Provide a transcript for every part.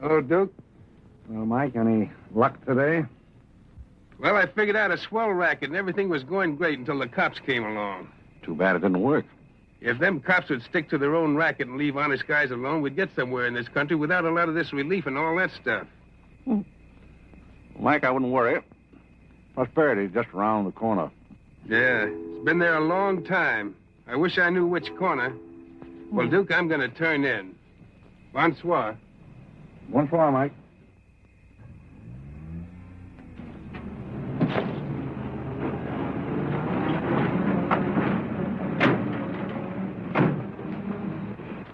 Hello, Duke. Well, Mike, any luck today? Well, I figured out a swell racket, and everything was going great until the cops came along. Too bad it didn't work. If them cops would stick to their own racket and leave honest guys alone, we'd get somewhere in this country without a lot of this relief and all that stuff. Mike, I wouldn't worry. Prosperity's just around the corner. Yeah, it's been there a long time. I wish I knew which corner. Well, Duke, I'm going to turn in. Bonsoir. Bonsoir, Mike.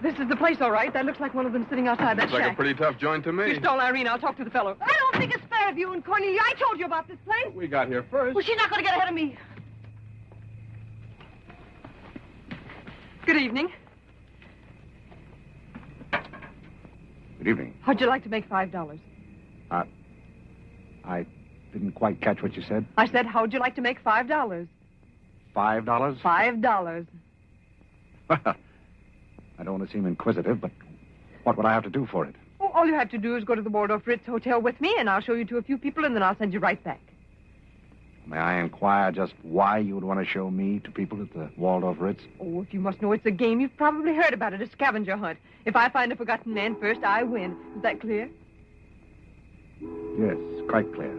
This is the place, all right. That looks like one of them sitting outside that Looks like shack. a pretty tough joint to me. You stole Irene. I'll talk to the fellow. I don't think it's fair of you and Cornelia. I told you about this place. We got here first. Well, she's not going to get ahead of me. Good evening. Good evening. How'd you like to make $5? I didn't quite catch what you said. I said, how'd you like to make $5? $5? $5. Well, I don't want to seem inquisitive, but what would I have to do for it? Oh, all you have to do is go to the Waldorf Ritz Hotel with me, and I'll show you to a few people, and then I'll send you right back. May I inquire just why you would want to show me to people at the Waldorf Ritz? Oh, if you must know it's a game, you've probably heard about it, a scavenger hunt. If I find a forgotten man first, I win. Is that clear? Yes, quite clear.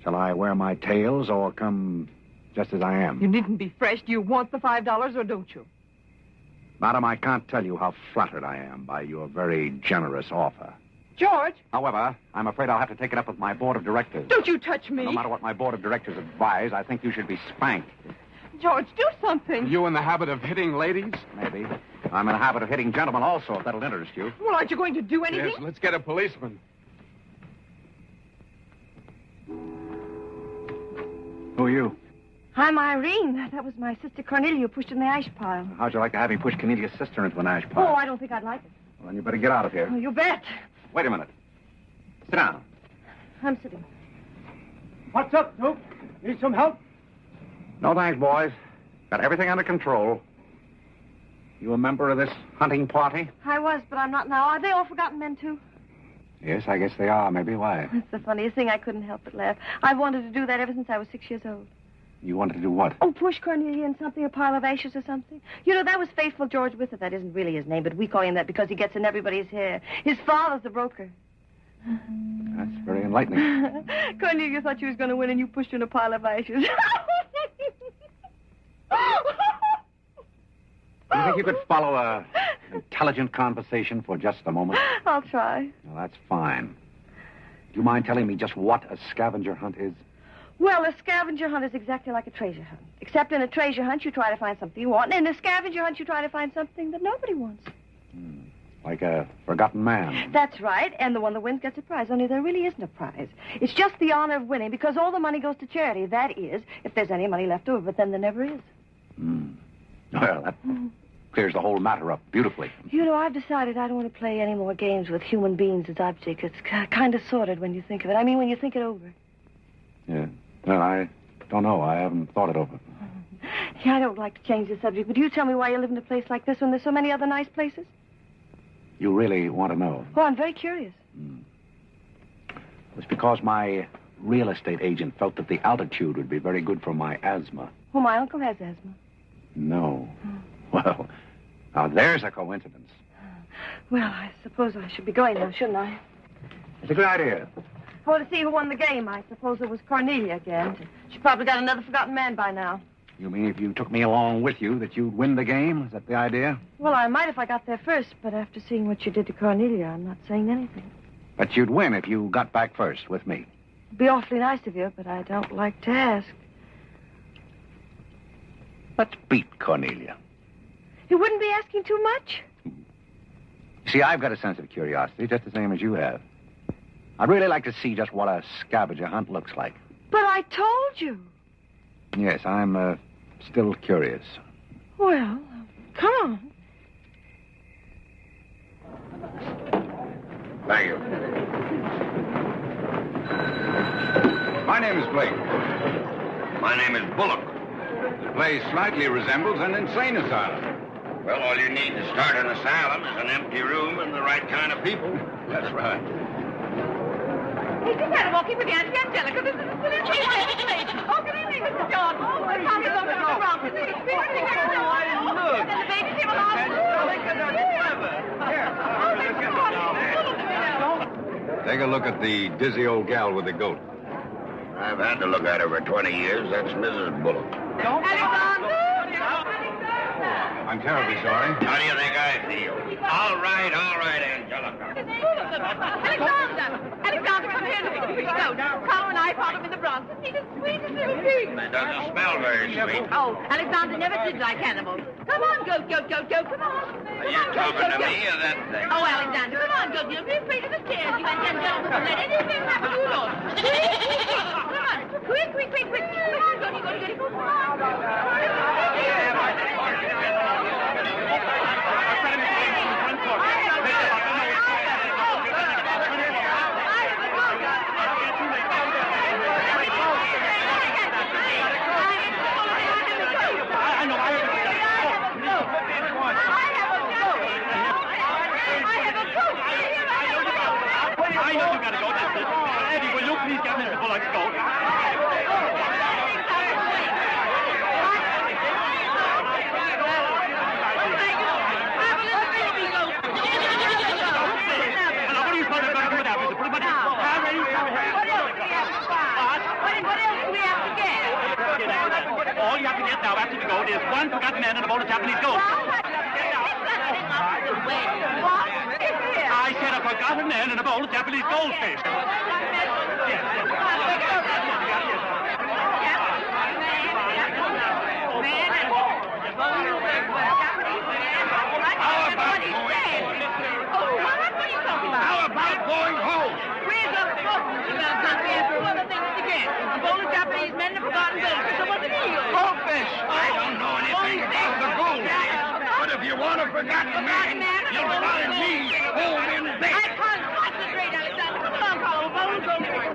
Shall I wear my tails or come just as I am? You needn't be fresh. Do you want the $5 or don't you? Madam, I can't tell you how flattered I am by your very generous offer. George! However, I'm afraid I'll have to take it up with my board of directors. Don't you touch me! No matter what my board of directors advise, I think you should be spanked. George, do something. You in the habit of hitting ladies? Maybe. I'm in the habit of hitting gentlemen also, if that'll interest you. Well, aren't you going to do anything? Yes, let's get a policeman. Who are you? I'm Irene. That was my sister Cornelia who pushed in the ash pile. How'd you like to have me push Cornelia's sister into an ash Oh, pile? I don't think I'd like it. Well, then you better get out of here. Oh, you bet. Wait a minute. Sit down. I'm sitting. What's up, Duke? Need some help? No thanks, boys. Got everything under control. You a member of this hunting party? I was, but I'm not now. Are they all forgotten men, too? Yes, I guess they are. Maybe. Why? That's the funniest thing. I couldn't help but laugh. I've wanted to do that ever since I was 6 years old. You wanted to do what? Oh, push Cornelia in something, a pile of ashes or something. You know, that was Faithful George Withers. That isn't really his name, but we call him that because he gets in everybody's hair. His father's the broker. That's very enlightening. Cornelia thought she was going to win, and you pushed her in a pile of ashes. Do you think you could follow an intelligent conversation for just a moment? I'll try. Well, that's fine. Do you mind telling me just what a scavenger hunt is? Well, a scavenger hunt is exactly like a treasure hunt. Except in a treasure hunt, you try to find something you want, and in a scavenger hunt, you try to find something that nobody wants. Like a forgotten man. That's right, and the one that wins gets a prize, only there really isn't a prize. It's just the honor of winning, because all the money goes to charity. That is, if there's any money left over, but then there never is. Well, that clears the whole matter up beautifully. You know, I've decided I don't want to play any more games with human beings as objects. It's kind of sordid when you think of it. I mean, when you think it over. Yeah. Well, I don't know. I haven't thought it over. Yeah, I don't like to change the subject, but you tell me why you live in a place like this when there's so many other nice places? You really want to know? Oh, I'm very curious. It's because my real estate agent felt that the altitude would be very good for my asthma. Well, my uncle has asthma. No. Well, now there's a coincidence. Well, I suppose I should be going now, shouldn't I? It's a good idea. Oh, to see who won the game. I suppose it was Cornelia again. She probably got another forgotten man by now. You mean if you took me along with you that you'd win the game? Is that the idea? Well, I might if I got there first, but after seeing what you did to Cornelia, I'm not saying anything. But you'd win if you got back first with me. It'd be awfully nice of you, but I don't like to ask. Let's beat Cornelia. You wouldn't be asking too much? See, I've got a sense of curiosity, just the same as you have. I'd really like to see just what a scavenger hunt looks like. But I told you. Yes, I'm still curious. Well, come on. Thank you. My name is Blake. My name is Bullock. The place slightly resembles an insane asylum. Well, all you need to start an asylum is an empty room and the right kind of people. That's right. Hey, just had a walking with Auntie Angelica. This is the silliest thing I ever played. Oh, good evening, Mr. John. Oh, I'm sorry about Mr. Brown. And then the baby came along. Take a look at the dizzy old gal with the goat. I've had to look at her for 20 years. That's Mrs. Bullock. Alexander! I'm terribly sorry. How do you think I feel? All right, Angelica. Alexander, come here. Look at the pretty goat. Carl and I found him in the Bronx. He's the sweetest little pig. It doesn't smell very sweet. Oh, Alexander never did like animals. Come on, goat, come on. Are you talking to me or that thing? Oh, Alexander, come on, goat. Don't be afraid of the stairs. You and Jen Jones won't let anything happen to you, Lord. Come on. Quick. Come on, goat. Come on. All you have to get now after the goat is one forgotten man and a bowl of Japanese gold. I said a forgotten man and a bowl of Japanese goldfish. How about going home? Where's the book? We have two other things to get. A bowl of Japanese men and a forgotten goldfish. So what's the deal? Goldfish! I don't know anything about the gold. But if you want a forgotten man, you'll find me home in I bed. can't concentrate, Alexander. Come on, Carl. A bowl of goldfish.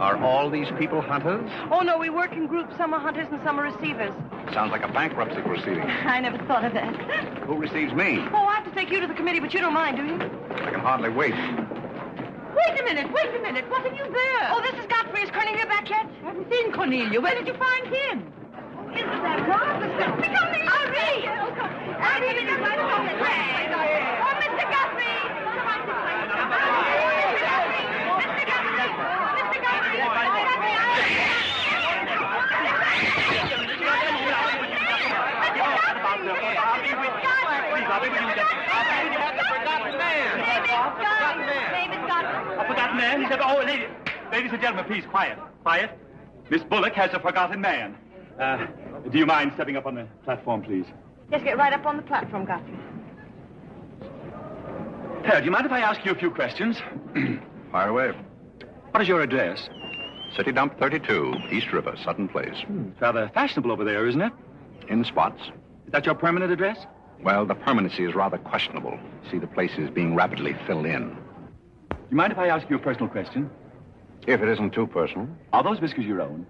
Are all these people hunters? Oh, no, we work in groups. Some are hunters and some are receivers. Sounds like a bankruptcy proceeding. I never thought of that. Who receives me? Oh, I have to take you to the committee, but you don't mind, do you? I can hardly wait. Wait a minute. What have you there? Oh, this is Godfrey. Is Cornelia back yet? I haven't seen Cornelia. Where did you find him? Isn't that marvelous? Hurry! Oh, Mr. Godfrey! A forgotten man? He said, oh, ladies and gentlemen, please, quiet. Miss Bullock has a forgotten man. Do you mind stepping up on the platform, please? Yes, get right up on the platform, Godfrey. Do you mind if I ask you a few questions? Fire away. What is your address? City Dump 32, East River, Sutton Place. It's rather fashionable over there, isn't it? In spots. Is that your permanent address? Well, the permanency is rather questionable. See, the place is being rapidly filled in. You mind if I ask you a personal question? If it isn't too personal. Are those whiskers your own?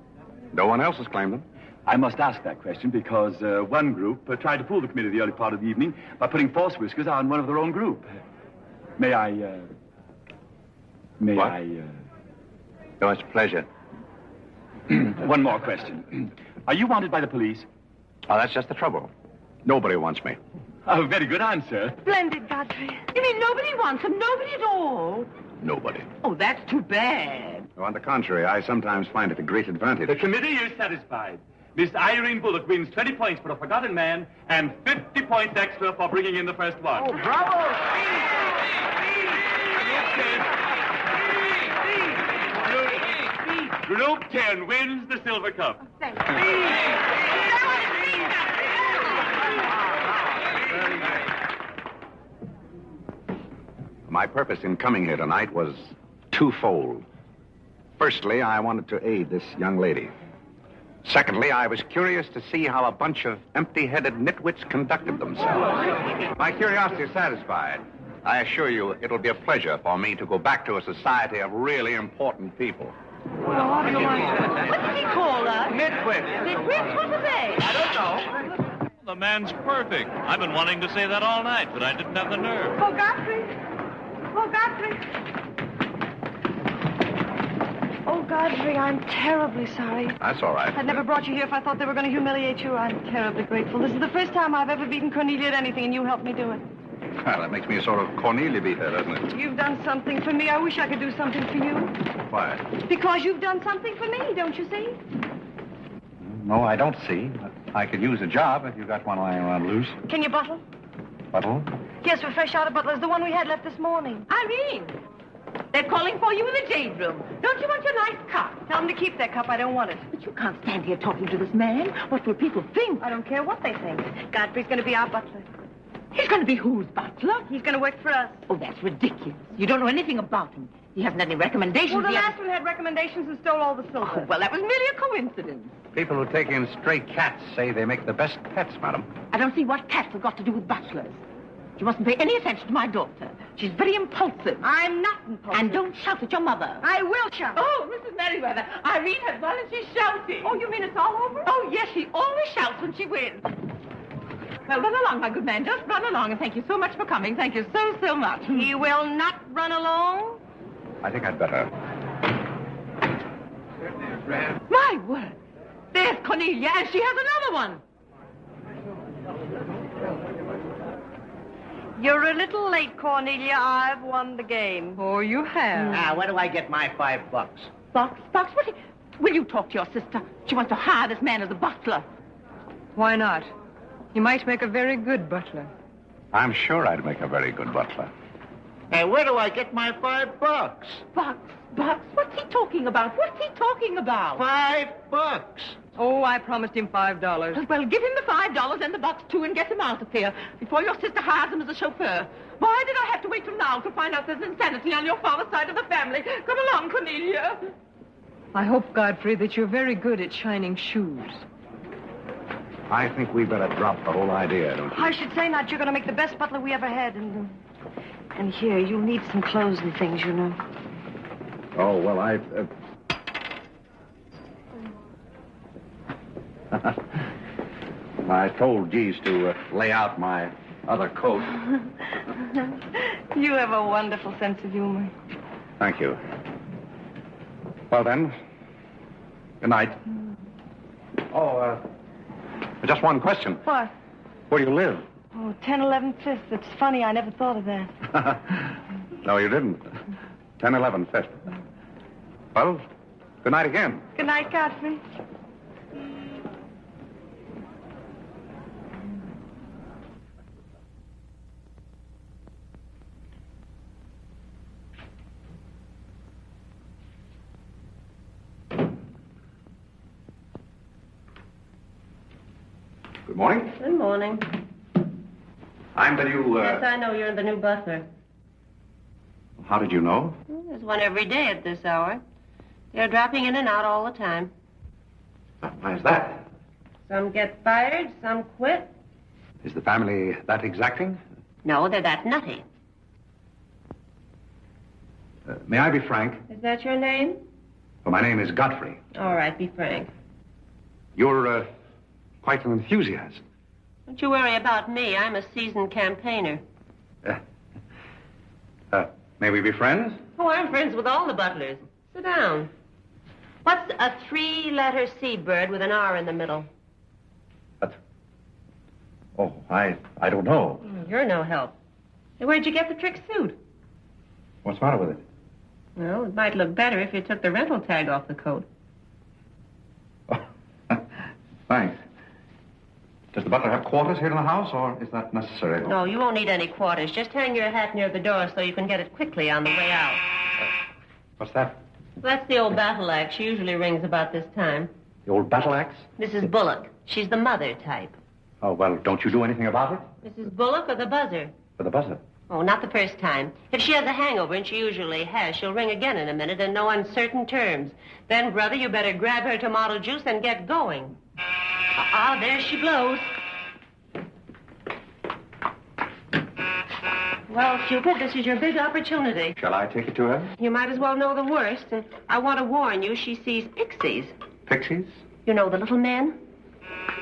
No one else has claimed them. I must ask that question because one group tried to fool the committee the early part of the evening by putting false whiskers on one of their own group. May I... What? Oh, it's a pleasure. One more question. Are you wanted by the police? Oh, that's just the trouble. Nobody wants me. Oh, very good answer. Splendid, Godfrey. You mean nobody wants him? Nobody at all? Nobody. Oh, that's too bad. Oh, on the contrary, I sometimes find it a great advantage. The committee is satisfied. Miss Irene Bullock wins 20 points for a forgotten man and 50 points extra for bringing in the first one. Oh, bravo! Group 10 wins the silver cup. My purpose in coming here tonight was twofold. Firstly, I wanted to aid this young lady. Secondly, I was curious to see how a bunch of empty-headed nitwits conducted themselves. My curiosity is satisfied. I assure you it'll be a pleasure for me to go back to a society of really important people. What did he call us? Nitwit. Nitwits? What are they? I don't know. The man's perfect. I've been wanting to say that all night, but I didn't have the nerve. Oh, Godfrey. Oh, Godfrey. Oh, Godfrey, I'm terribly sorry. That's all right. I'd never brought you here if I thought they were going to humiliate you. I'm terribly grateful. This is the first time I've ever beaten Cornelia at anything, and you helped me do it. Well, that makes me a sort of Cornelia beater, doesn't it? You've done something for me. I wish I could do something for you. Why? Because you've done something for me, don't you see? No, I don't see. I could use a job if you got one lying around loose. Can you bottle? Bottle? Yes, we're fresh out of Butler's, the one we had left this morning. Irene, they're calling for you in the jade room. Don't you want your nice cup? Tell them to keep their cup. I don't want it. But you can't stand here talking to this man. What will people think? I don't care what they think. Godfrey's going to be our butler. He's going to be whose butler? He's going to work for us. Oh, that's ridiculous. You don't know anything about him. He hasn't any recommendations. Well, the yet. last one had recommendations and stole all the silver. Oh, well, that was merely a coincidence. People who take in stray cats say they make the best pets, madam. I don't see what cats have got to do with butlers. You mustn't pay any attention to my daughter. She's very impulsive. I'm not impulsive. And don't shout at your mother. I will shout. Oh, Mrs. Merriweather, Irene has won and she's shouting. Oh, you mean it's all over? Oh, yes, she always shouts when she wins. Well, run along, my good man. Just run along, and thank you so much for coming. Thank you so, so much. He will not run along. I think I'd better. My word. There's Cornelia, and she has another one. You're a little late, Cornelia. I've won the game. Oh, you have. Now, where do I get my $5? Box? What? Will you talk to your sister? She wants to hire this man as a butler. Why not? He might make a very good butler. I'm sure I'd make a very good butler. Hey, where do I get my $5? Box? What's he talking about? $5. Oh, I promised him $5. Well, give him the $5 and the box, too, and get him out of here before your sister hires him as a chauffeur. Why did I have to wait till now to find out there's insanity on your father's side of the family? Come along, Cornelia. I hope, Godfrey, that you're very good at shining shoes. I think we better drop the whole idea, don't you? I should say not. You're going to make the best butler we ever had. And here, you'll need some clothes and things, you know. Oh, well, I told Geese to lay out my other coat. You have a wonderful sense of humor. Thank you. Well, then, good night. Oh, just one question. What? Where do you live? Oh, 1011 Fifth. It's funny. I never thought of that. No, you didn't. 1011 Fifth. Well, good night again. Good night, Godfrey. Good morning. Good morning. I'm the new, Yes, I know you're the new butler. How did you know? There's one every day at this hour. They're dropping in and out all the time. Why is that? Some get fired, some quit. Is the family that exacting? No, they're that nutty. May I be frank? Is that your name? Well, my name is Godfrey. All right, be frank. You're, quite an enthusiast. Don't you worry about me. I'm a seasoned campaigner. May we be friends? Oh, I'm friends with all the butlers. Sit down. What's a three-letter seabird with an R in the middle? Oh, I don't know. You're no help. Hey, where'd you get the trick suit? What's the matter with it? Well, it might look better if you took the rental tag off the coat. Oh, thanks. Does the butler have quarters here in the house, or is that necessary? No, you won't need any quarters. Just hang your hat near the door so you can get it quickly on the way out. What's that? That's the old battle axe. She usually rings about this time. The old battle axe? Mrs. Bullock. She's the mother type. Oh, well, don't you do anything about it? Mrs. Bullock or the buzzer? For the buzzer. Oh, not the first time. If she has a hangover, and she usually has, she'll ring again in a minute in no uncertain terms. Then, brother, you better grab her tomato juice and get going. There she blows. Well, Cupid, this is your big opportunity. Shall I take it to her? You might as well know the worst, and I want to warn you, she sees pixies. Pixies? You know, the little men?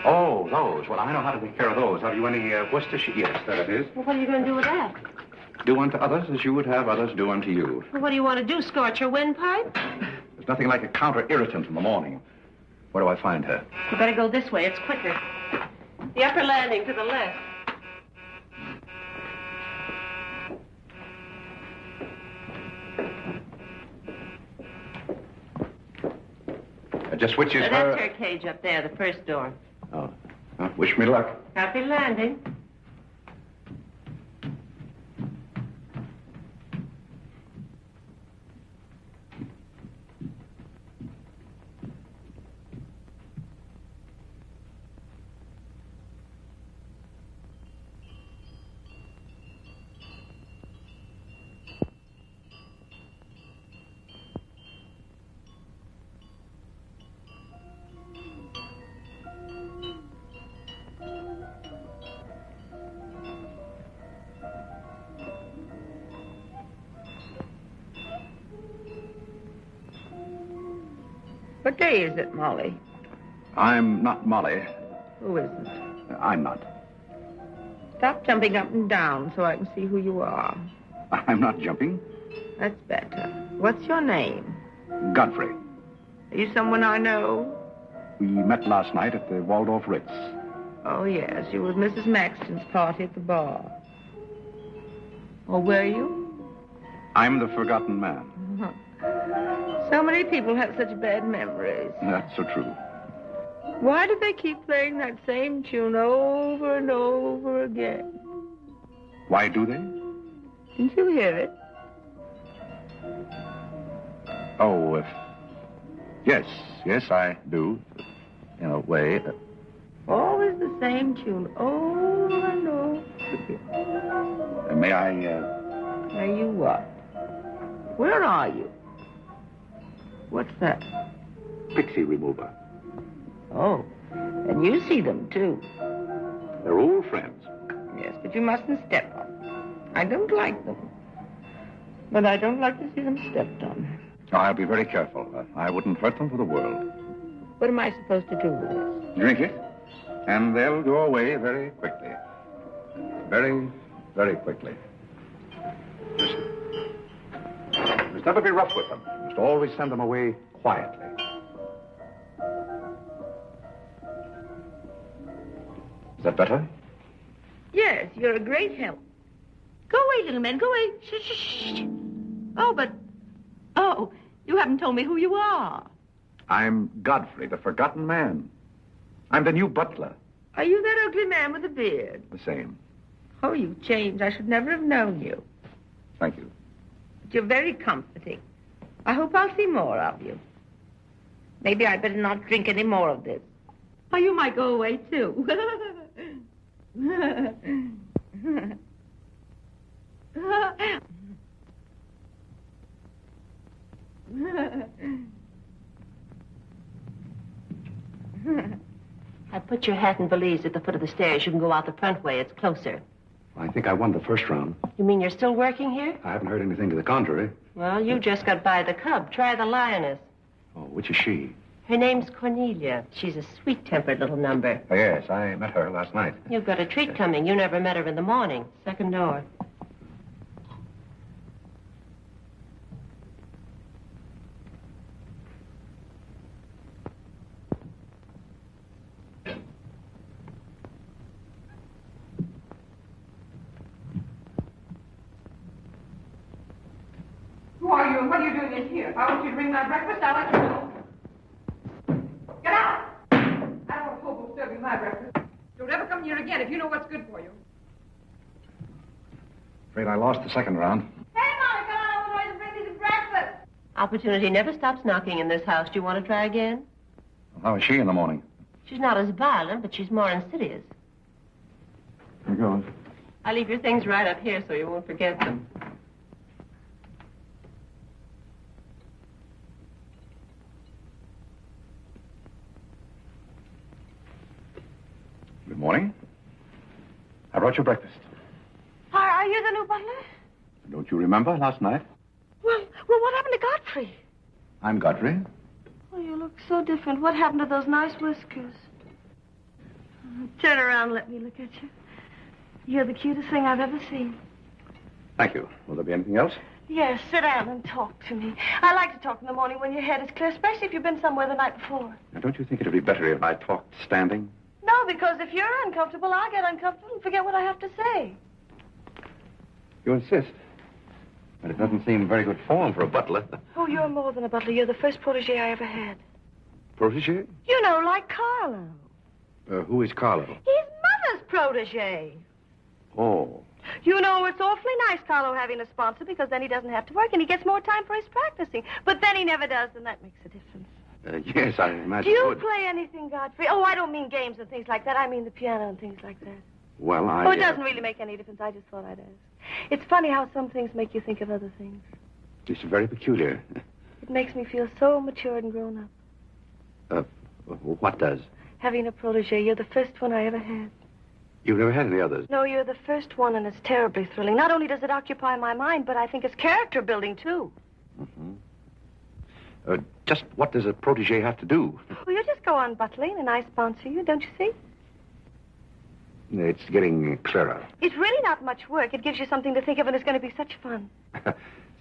Oh, those. Well, I know how to take care of those. Have you any Worcestershire? Yes, there it is. Well, what are you going to do with that? Do unto others as you would have others do unto you. Well, what do you want to do, scorch her windpipe? There's nothing like a counter-irritant in the morning. Where do I find her? You better go this way. It's quicker. The upper landing to the left. Just which is her... That's her cage up there, the first door. Oh. Wish me luck. Happy landing. What day is it, Molly? I'm not Molly. Who isn't? I'm not. Stop jumping up and down so I can see who you are. I'm not jumping. That's better. What's your name? Godfrey. Are you someone I know? We met last night at the Waldorf Ritz. Oh, yes. You were at Mrs. Maxton's party at the bar. Or were you? I'm the forgotten man. So many people have such bad memories. That's so true. Why do they keep playing that same tune over and over again? Why do they? Didn't you hear it? Oh, yes, I do. In a way. Always the same tune, over and over again. May I, May you what? Where are you? What's that? Pixie remover. Oh, and you see them, too. They're old friends. Yes, but you mustn't step on them. I don't like them. But I don't like to see them stepped on. I'll be very careful. I wouldn't hurt them for the world. What am I supposed to do with this? Drink it, and they'll go away very quickly. Very, very quickly. Listen. You must never be rough with them. You must always send them away quietly. Is that better? Yes, you're a great help. Go away, little man, go away. Shh, shh, shh. Oh, you haven't told me who you are. I'm Godfrey, the forgotten man. I'm the new butler. Are you that ugly man with the beard? The same. Oh, you've changed. I should never have known you. Thank you. But you're very comforting. I hope I'll see more of you. Maybe I'd better not drink any more of this. Oh, you might go away, too. I put your hat and valise at the foot of the stairs. You can go out the front way. It's closer. I think I won the first round. You mean you're still working here? I haven't heard anything to the contrary. Well, you just got by the cub. Try the lioness. Oh, which is she? Her name's Cornelia. She's a sweet-tempered little number. Oh, yes, I met her last night. You've got a treat coming. You never met her in the morning. Second door. Who are you and what are you doing in here? If I want you to bring my breakfast, I'll let you know. Get out! I don't want a hobo serving my breakfast. Don't ever come here again if you know what's good for you. Afraid I lost the second round. Hey, Molly, come on over the way and bring me some breakfast. Opportunity never stops knocking in this house. Do you want to try again? Well, how is she in the morning? She's not as violent, but she's more insidious. Here goes. I'll leave your things right up here so you won't forget them. Good morning. I brought you breakfast. Are you the new butler? Don't you remember last night? Well, what happened to Godfrey? I'm Godfrey. Oh, you look so different. What happened to those nice whiskers? Turn around and let me look at you. You're the cutest thing I've ever seen. Thank you. Will there be anything else? Yes, sit down and talk to me. I like to talk in the morning when your head is clear, especially if you've been somewhere the night before. Now, don't you think it would be better if I talked standing? No, because if you're uncomfortable, I'll get uncomfortable and forget what I have to say. You insist. But it doesn't seem very good form for a butler. Oh, you're more than a butler. You're the first protege I ever had. Protege? You know, like Carlo. Who is Carlo? He's Mother's protege. Oh. You know, it's awfully nice, Carlo, having a sponsor, because then he doesn't have to work and he gets more time for his practicing. But then he never does, and that makes a difference. Yes, I imagine. Do you play anything, Godfrey? Oh, I don't mean games and things like that. I mean the piano and things like that. Well, Oh, it doesn't really make any difference. I just thought I'd ask. It's funny how some things make you think of other things. It's very peculiar. It makes me feel so matured and grown up. What does? Having a protege. You're the first one I ever had. You've never had any others? No, you're the first one, and it's terribly thrilling. Not only does it occupy my mind, but I think it's character building, too. Mm-hmm. Just what does a protege have to do? Well, you just go on butling, and I sponsor you, don't you see? It's getting clearer. It's really not much work. It gives you something to think of, and it's going to be such fun.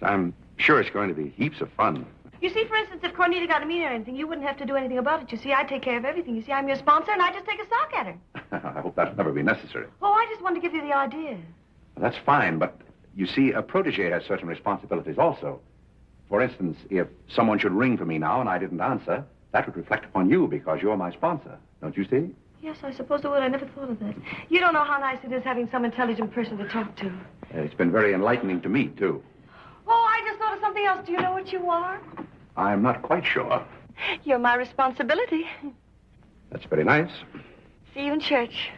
I'm sure it's going to be heaps of fun. You see, for instance, if Cornelia got a meeting or anything, you wouldn't have to do anything about it. You see, I take care of everything. You see, I'm your sponsor, and I just take a sock at her. I hope that'll never be necessary. Oh, I just wanted to give you the idea. Well, that's fine, but you see, a protege has certain responsibilities also. For instance, if someone should ring for me now and I didn't answer, that would reflect upon you because you're my sponsor. Don't you see? Yes, I suppose it would. I never thought of that. You don't know how nice it is having some intelligent person to talk to. It's been very enlightening to me, too. Oh, I just thought of something else. Do you know what you are? I'm not quite sure. You're my responsibility. That's very nice. See you in church.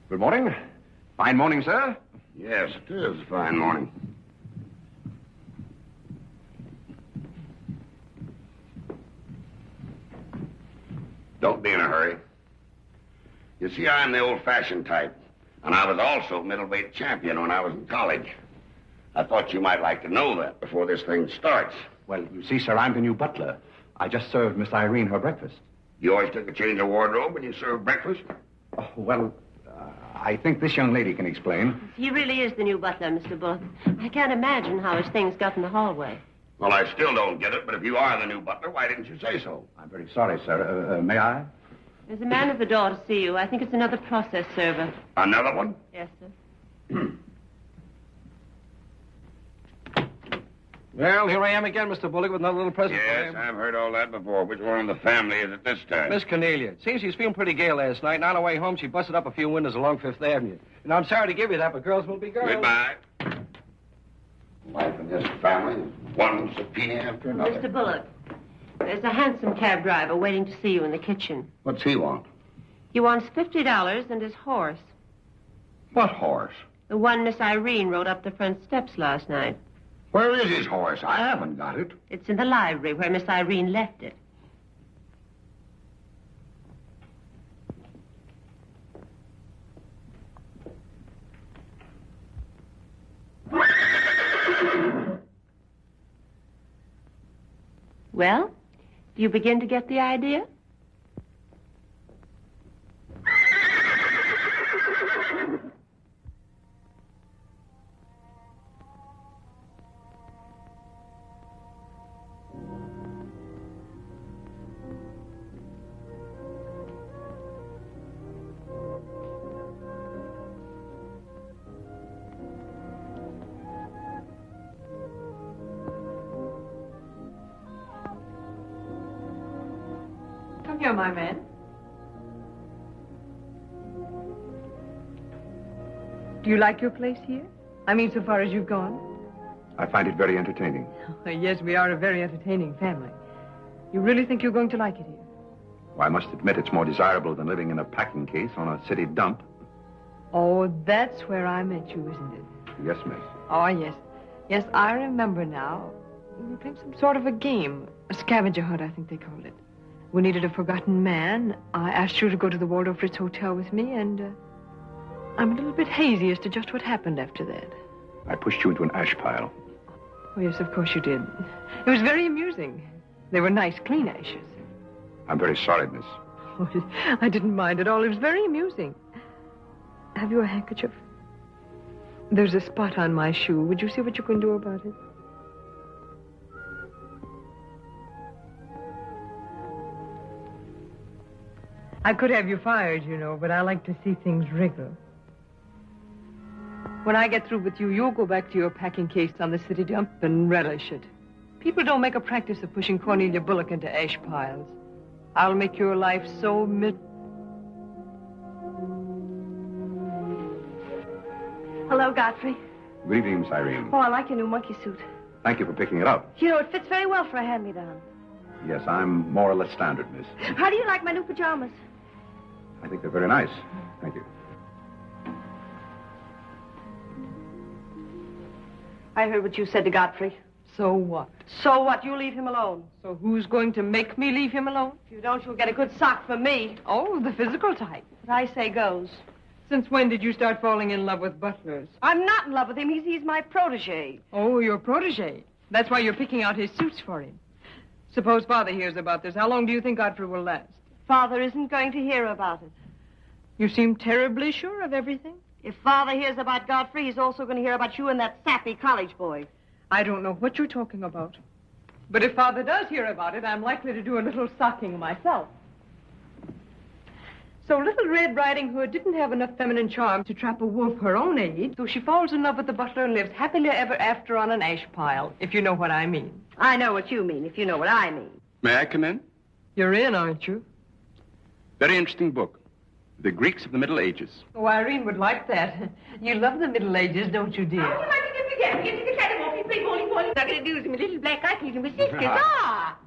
Good morning. Fine morning, sir. Yes, it is a fine morning. Don't be in a hurry. You see, I'm the old-fashioned type, and I was also middleweight champion when I was in college. I thought you might like to know that before this thing starts. Well, you see, sir, I'm the new butler. I just served Miss Irene her breakfast. You always took a change of wardrobe when you served breakfast? Oh, well, I think this young lady can explain. He really is the new butler, Mr. Bullock. I can't imagine how his things got in the hallway. Well, I still don't get it, but if you are the new butler, why didn't you say so? I'm very sorry, sir. May I? There's a man at the door to see you. I think it's another process server. Another one? Yes, sir. Well, here I am again, Mr. Bullock, with another little present for Yes, you. I've heard all that before. Which one of the family is it this time? Miss Cornelia. Seems she was feeling pretty gay last night, and on her way home, she busted up a few windows along Fifth Avenue. And I'm sorry to give you that, but girls will be girls. Goodbye. Life in this family is one subpoena after another. Mr. Bullock, there's a hansom cab driver waiting to see you in the kitchen. What's he want? He wants $50 and his horse. What horse? The one Miss Irene rode up the front steps last night. Where is his horse? I haven't got it. It's in the library where Miss Irene left it. Well, do you begin to get the idea? Come here, my man. Do you like your place here? I mean, so far as you've gone? I find it very entertaining. Yes, we are a very entertaining family. You really think you're going to like it here? Well, I must admit it's more desirable than living in a packing case on a city dump. Oh, that's where I met you, isn't it? Yes, miss. Oh, yes. Yes, I remember now. We were playing some sort of a game. A scavenger hunt, I think they called it. We needed a forgotten man. I asked you to go to the Waldorf Ritz Hotel with me, and I'm a little bit hazy as to just what happened after that. I pushed you into an ash pile. Oh, yes, of course you did. It was very amusing. They were nice, clean ashes. I'm very sorry, miss. Oh, I didn't mind at all. It was very amusing. Have you a handkerchief? There's a spot on my shoe. Would you see what you can do about it? I could have you fired, you know, but I like to see things wriggle. When I get through with you, you'll go back to your packing case on the city dump and relish it. People don't make a practice of pushing Cornelia Bullock into ash piles. I'll make your life so Hello, Godfrey. Good evening, Miss Irene. Oh, I like your new monkey suit. Thank you for picking it up. You know, it fits very well for a hand-me-down. Yes, I'm more or less standard, miss. How do you like my new pajamas? I think they're very nice. Thank you. I heard what you said to Godfrey. So what? So what? You leave him alone. So who's going to make me leave him alone? If you don't, you'll get a good sock from me. Oh, the physical type. What I say goes. Since when did you start falling in love with butlers? I'm not in love with him. He's my protege. Oh, your protege. That's why you're picking out his suits for him. Suppose Father hears about this. How long do you think Godfrey will last? Father isn't going to hear about it. You seem terribly sure of everything. If Father hears about Godfrey, he's also going to hear about you and that sappy college boy. I don't know what you're talking about. But if Father does hear about it, I'm likely to do a little socking myself. So Little Red Riding Hood didn't have enough feminine charm to trap a wolf her own age, so she falls in love with the butler and lives happily ever after on an ash pile, if you know what I mean. I know what you mean, if you know what I mean. May I come in? You're in, aren't you? Very interesting book. The Greeks of the Middle Ages. Oh, Irene would like that. You love the Middle Ages, don't you, dear? Oh, I think again. Get to the cat walking, play bowling. I'm going to do some little black eye and with sisters. Ah!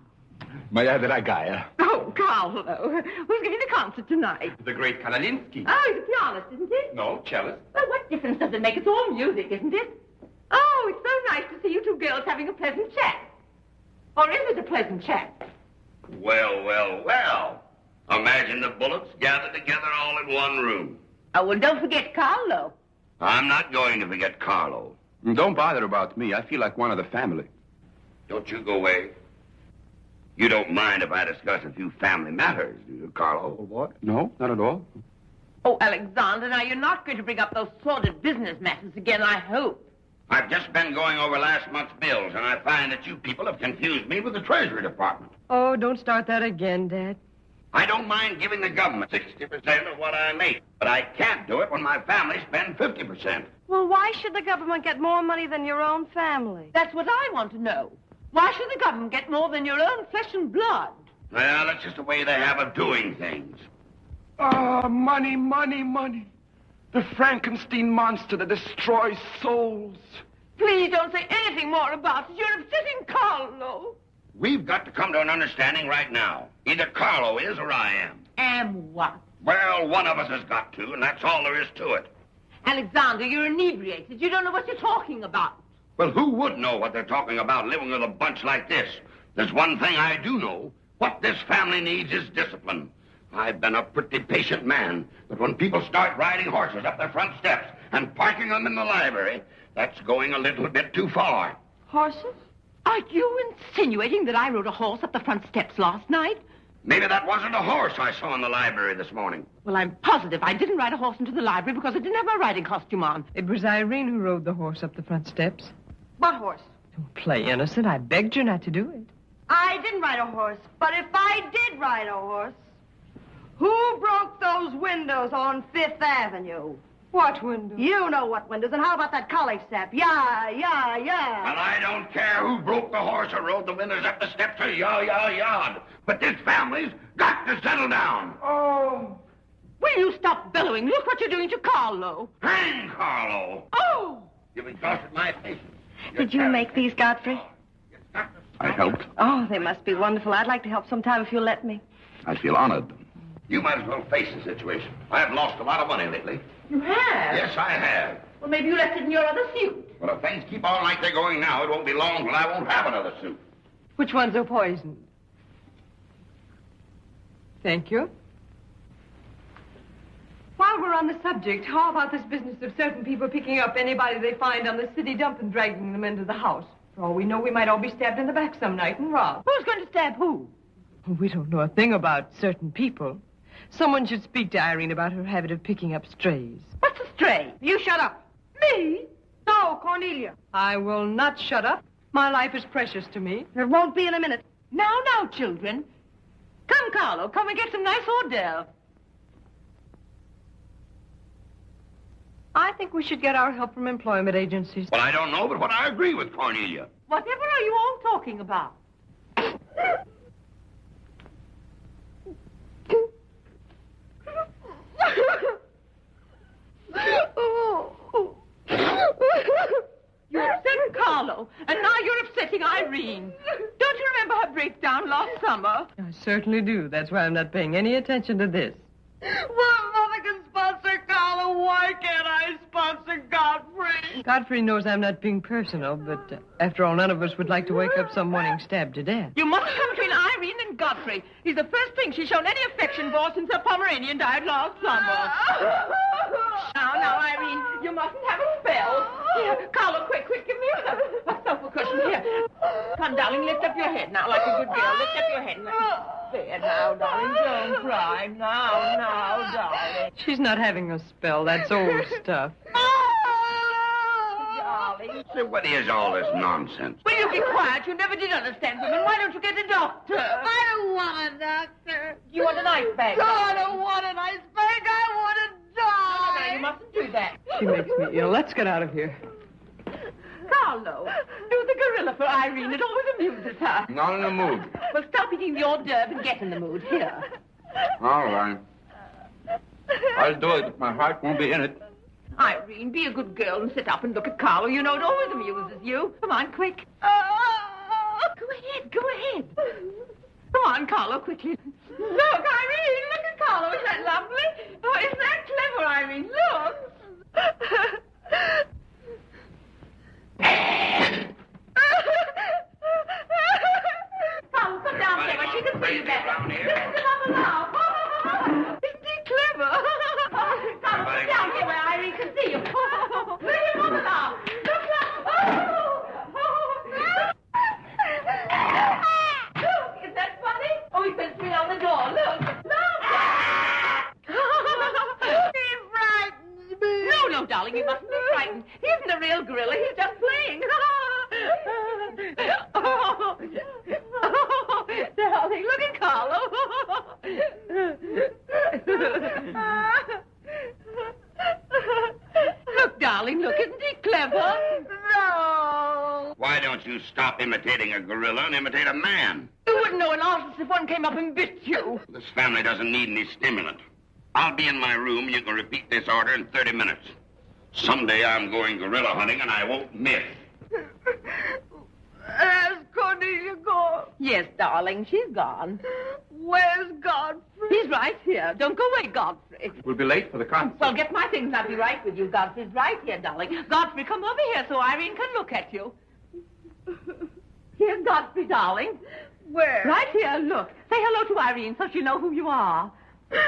Moja dragaya. Oh, Carlo. Who's giving the concert tonight? The great Kanalinsky. Oh, he's a pianist, isn't he? No, cellist. Well, what difference does it make? It's all music, isn't it? Oh, it's so nice to see you two girls having a pleasant chat. Or is it a pleasant chat? Well, well, well. Imagine the Bullocks gathered together all in one room. Oh, well, don't forget Carlo. I'm not going to forget Carlo. Don't bother about me. I feel like one of the family. Don't you go away. You don't mind if I discuss a few family matters, do you, Carlo? What? No, not at all. Oh, Alexander, now you're not going to bring up those sordid business matters again, I hope. I've just been going over last month's bills, and I find that you people have confused me with the Treasury Department. Oh, don't start that again, Dad. I don't mind giving the government 60% of what I make, but I can't do it when my family spends 50%. Well, why should the government get more money than your own family? That's what I want to know. Why should the government get more than your own flesh and blood? Well, that's just the way they have of doing things. Ah, money, money, money. The Frankenstein monster that destroys souls. Please don't say anything more about it. You're upsetting Carlo. We've got to come to an understanding right now. Either Carlo is or I am. Am what? Well, one of us has got to, and that's all there is to it. Alexander, you're inebriated. You don't know what you're talking about. Well, who would know what they're talking about living with a bunch like this? There's one thing I do know. What this family needs is discipline. I've been a pretty patient man, but when people start riding horses up their front steps and parking them in the library, that's going a little bit too far. Horses? Are you insinuating that I rode a horse up the front steps last night? Maybe that wasn't a horse I saw in the library this morning. Well, I'm positive I didn't ride a horse into the library because I didn't have my riding costume on. It was Irene who rode the horse up the front steps. What horse? Don't play innocent. I begged you not to do it. I didn't ride a horse, but if I did ride a horse, who broke those windows on Fifth Avenue? What windows? You know what windows, and how about that college step? Yeah. Well, I don't care who broke the horse or rode the windows up the steps or yard. But this family's got to settle down. Oh. Will you stop bellowing? Look what you're doing to Carlo. Hang Carlo. Oh! You've exhausted my patience. Did you make these, Godfrey? I helped. Oh, they must be wonderful. I'd like to help sometime if you'll let me. I feel honored. You might as well face the situation. I've lost a lot of money lately. You have? Yes, I have. Well, maybe you left it in your other suit. Well, if things keep on like they're going now, it won't be long till I won't have another suit. Which ones are poisoned? Thank you. While we're on the subject, how about this business of certain people picking up anybody they find on the city dump and dragging them into the house? For all we know, we might all be stabbed in the back some night and robbed. Who's going to stab who? We don't know a thing about certain people. Someone should speak to Irene about her habit of picking up strays. What's a stray? You shut up. Me? No, Cornelia. I will not shut up. My life is precious to me. It won't be in a minute. Now, children. Come, Carlo, come and get some nice hors d'oeuvre. I think we should get our help from employment agencies. Well, I don't know, but what I agree with Cornelia. Whatever are you all talking about? You upset Carlo, and now you're upsetting Irene. Don't you remember her breakdown last summer? I certainly do. That's why I'm not paying any attention to this. Well, Mother can sponsor Carlo. Why can't I sponsor Godfrey? Godfrey knows I'm not being personal, but after all, none of us would like to wake up some morning stabbed to death. You mustn't come between Irene and Godfrey. He's the first thing she's shown any affection for since her Pomeranian died last summer. Now, Irene, you mustn't have a spell. Here, Carlo, quick, give me a sofa cushion. Here. Come, darling, lift up your head now like a good girl. Lift up your head. There, now, darling, don't cry. Now, darling. She's not having a spell. That's old stuff. Darling. So what is all this nonsense? Will you be quiet? You never did understand women. Why don't you get a doctor? I don't want a doctor. You want an ice bag? No, I don't want an ice bag. I want to die. No, you mustn't do that. She makes me ill. Let's get out of here. Carlo, do the gorilla for Irene. It always amuses her. Not in the mood. Well, stop eating the hors d'oeuvre and get in the mood. Here. All right. I'll do it, but my heart won't be in it. Irene, be a good girl and sit up and look at Carlo. You know it always amuses you. Come on, quick. Go ahead. Come on, Carlo, quickly. Look, Irene, look at Carlo. Isn't that lovely? Oh, isn't that clever, Irene? Look. Carlo, come down there. She can see you better. Sit up and laugh. Isn't he clever? Carlo, come down here where Irene can see you. Look at Mother now. Look. Look, is that funny? Oh, he sent me on the door. Look. He frightens me. No, darling, you mustn't be frightened. He isn't a real gorilla. He's just playing. Darling, look at Carlo. Look, darling, look. Isn't he clever? No. Why don't you stop imitating a gorilla and imitate a man? You wouldn't know an artist if one came up and bit you. This family doesn't need any stimulant. I'll be in my room. You can repeat this order in 30 minutes. Someday I'm going gorilla hunting, and I won't miss. Has Cornelia gone? Yes, darling, she's gone. Where's Godfrey? He's right here. Don't go away, Godfrey. We'll be late for the concert. Well, get my things. I'll be right with you. Godfrey's right here, darling. Godfrey, come over here so Irene can look at you. Here's Godfrey, darling. Where? Right here, look. Say hello to Irene so she'll know who you are.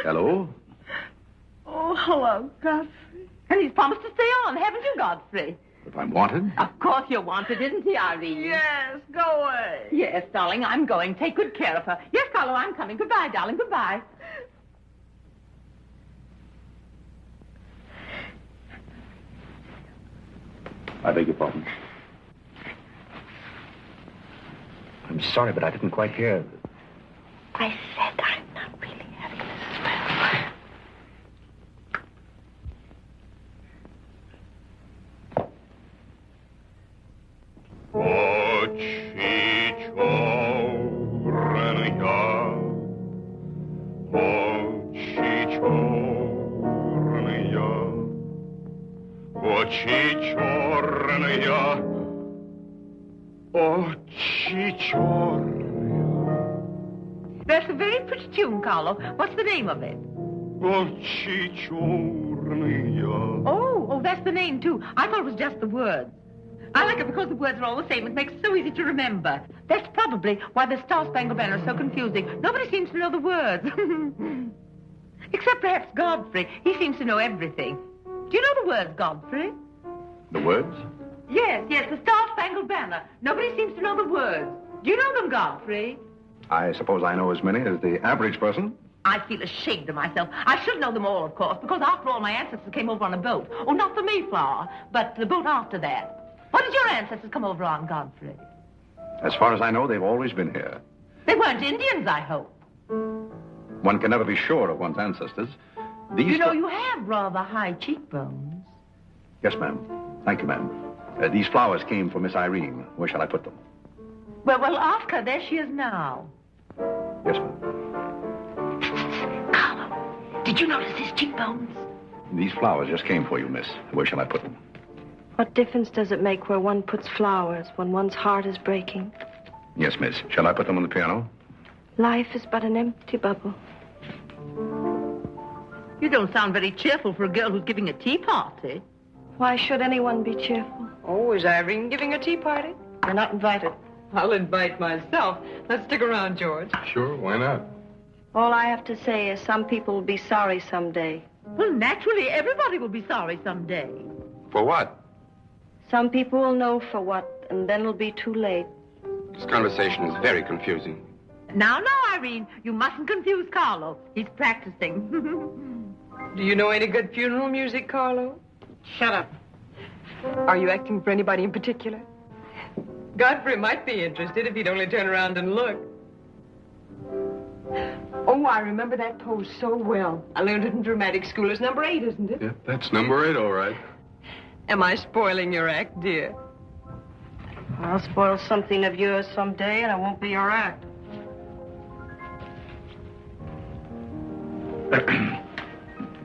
Hello? Oh, hello, Godfrey. And he's promised to stay on, haven't you, Godfrey? If I'm wanted? Of course you're wanted, isn't he, Irene? Yes, go away. Yes, darling, I'm going. Take good care of her. Yes, Carlo, I'm coming. Goodbye, darling, goodbye. I beg your pardon. I'm sorry, but I didn't quite hear. I said I'm not really having this spell. That's a very pretty tune, Carlo. What's the name of it? Oh, that's the name, too. I thought it was just the words. I like it because the words are all the same. It makes it so easy to remember. That's probably why the Star-Spangled Banner is so confusing. Nobody seems to know the words. Except perhaps Godfrey. He seems to know everything. Do you know the words, Godfrey? The words? Yes, the Star-Spangled Banner. Nobody seems to know the words. Do you know them, Godfrey? I suppose I know as many as the average person. I feel ashamed of myself. I should know them all, of course, because after all, my ancestors came over on a boat. Oh, not the Mayflower, but the boat after that. What did your ancestors come over on, Godfrey? As far as I know, they've always been here. They weren't Indians, I hope. One can never be sure of one's ancestors. You know, you have rather high cheekbones. Yes, ma'am. Thank you, ma'am. These flowers came for Miss Irene. Where shall I put them? Well, ask her. There she is now. Yes, ma'am. Carlo, did you notice his cheekbones? These flowers just came for you, miss. Where shall I put them? What difference does it make where one puts flowers when one's heart is breaking? Yes, miss. Shall I put them on the piano? Life is but an empty bubble. You don't sound very cheerful for a girl who's giving a tea party. Why should anyone be cheerful? Oh, is Irene giving a tea party? You're not invited. I'll invite myself. Let's stick around, George. Sure, why not? All I have to say is some people will be sorry someday. Well, naturally, everybody will be sorry someday. For what? Some people will know for what, and then it'll be too late. This conversation is very confusing. Now, Irene, you mustn't confuse Carlo. He's practicing. Do you know any good funeral music, Carlo? Shut up. Are you acting for anybody in particular? Godfrey might be interested if he'd only turn around and look. Oh, I remember that pose so well. I learned it in dramatic school. It's number 8, isn't it? Yeah, that's number 8, all right. Am I spoiling your act, dear? I'll spoil something of yours someday, and it won't be your act.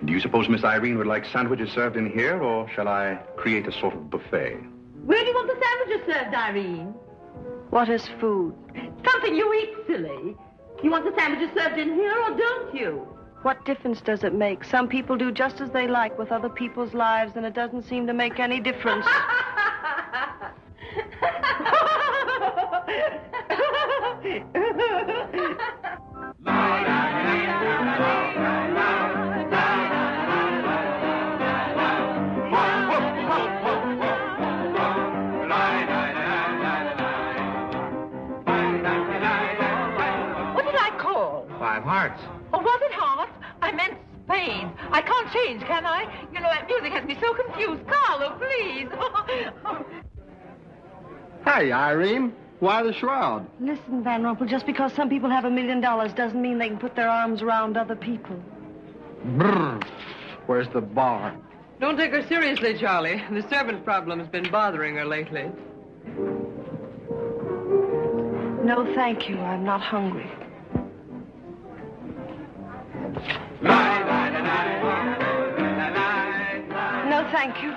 Do you suppose Miss Irene would like sandwiches served in here, or shall I create a sort of buffet? Where do you want the sandwiches served, Irene? What is food? Something you eat, silly. You want the sandwiches served in here, or don't you? What difference does it make? Some people do just as they like with other people's lives, and it doesn't seem to make any difference. What did I call? 5 hearts. Oh, was it hearts? I meant spades. I can't change, can I? You know, that music has me so confused. Carlo, please. Hey, Irene. Why the shroud? Listen, Van Rumpel, just because some people have $1 million doesn't mean they can put their arms around other people. Brrr. Where's the bar? Don't take her seriously, Charlie. The servant problem's been bothering her lately. No, thank you. I'm not hungry. No, thank you.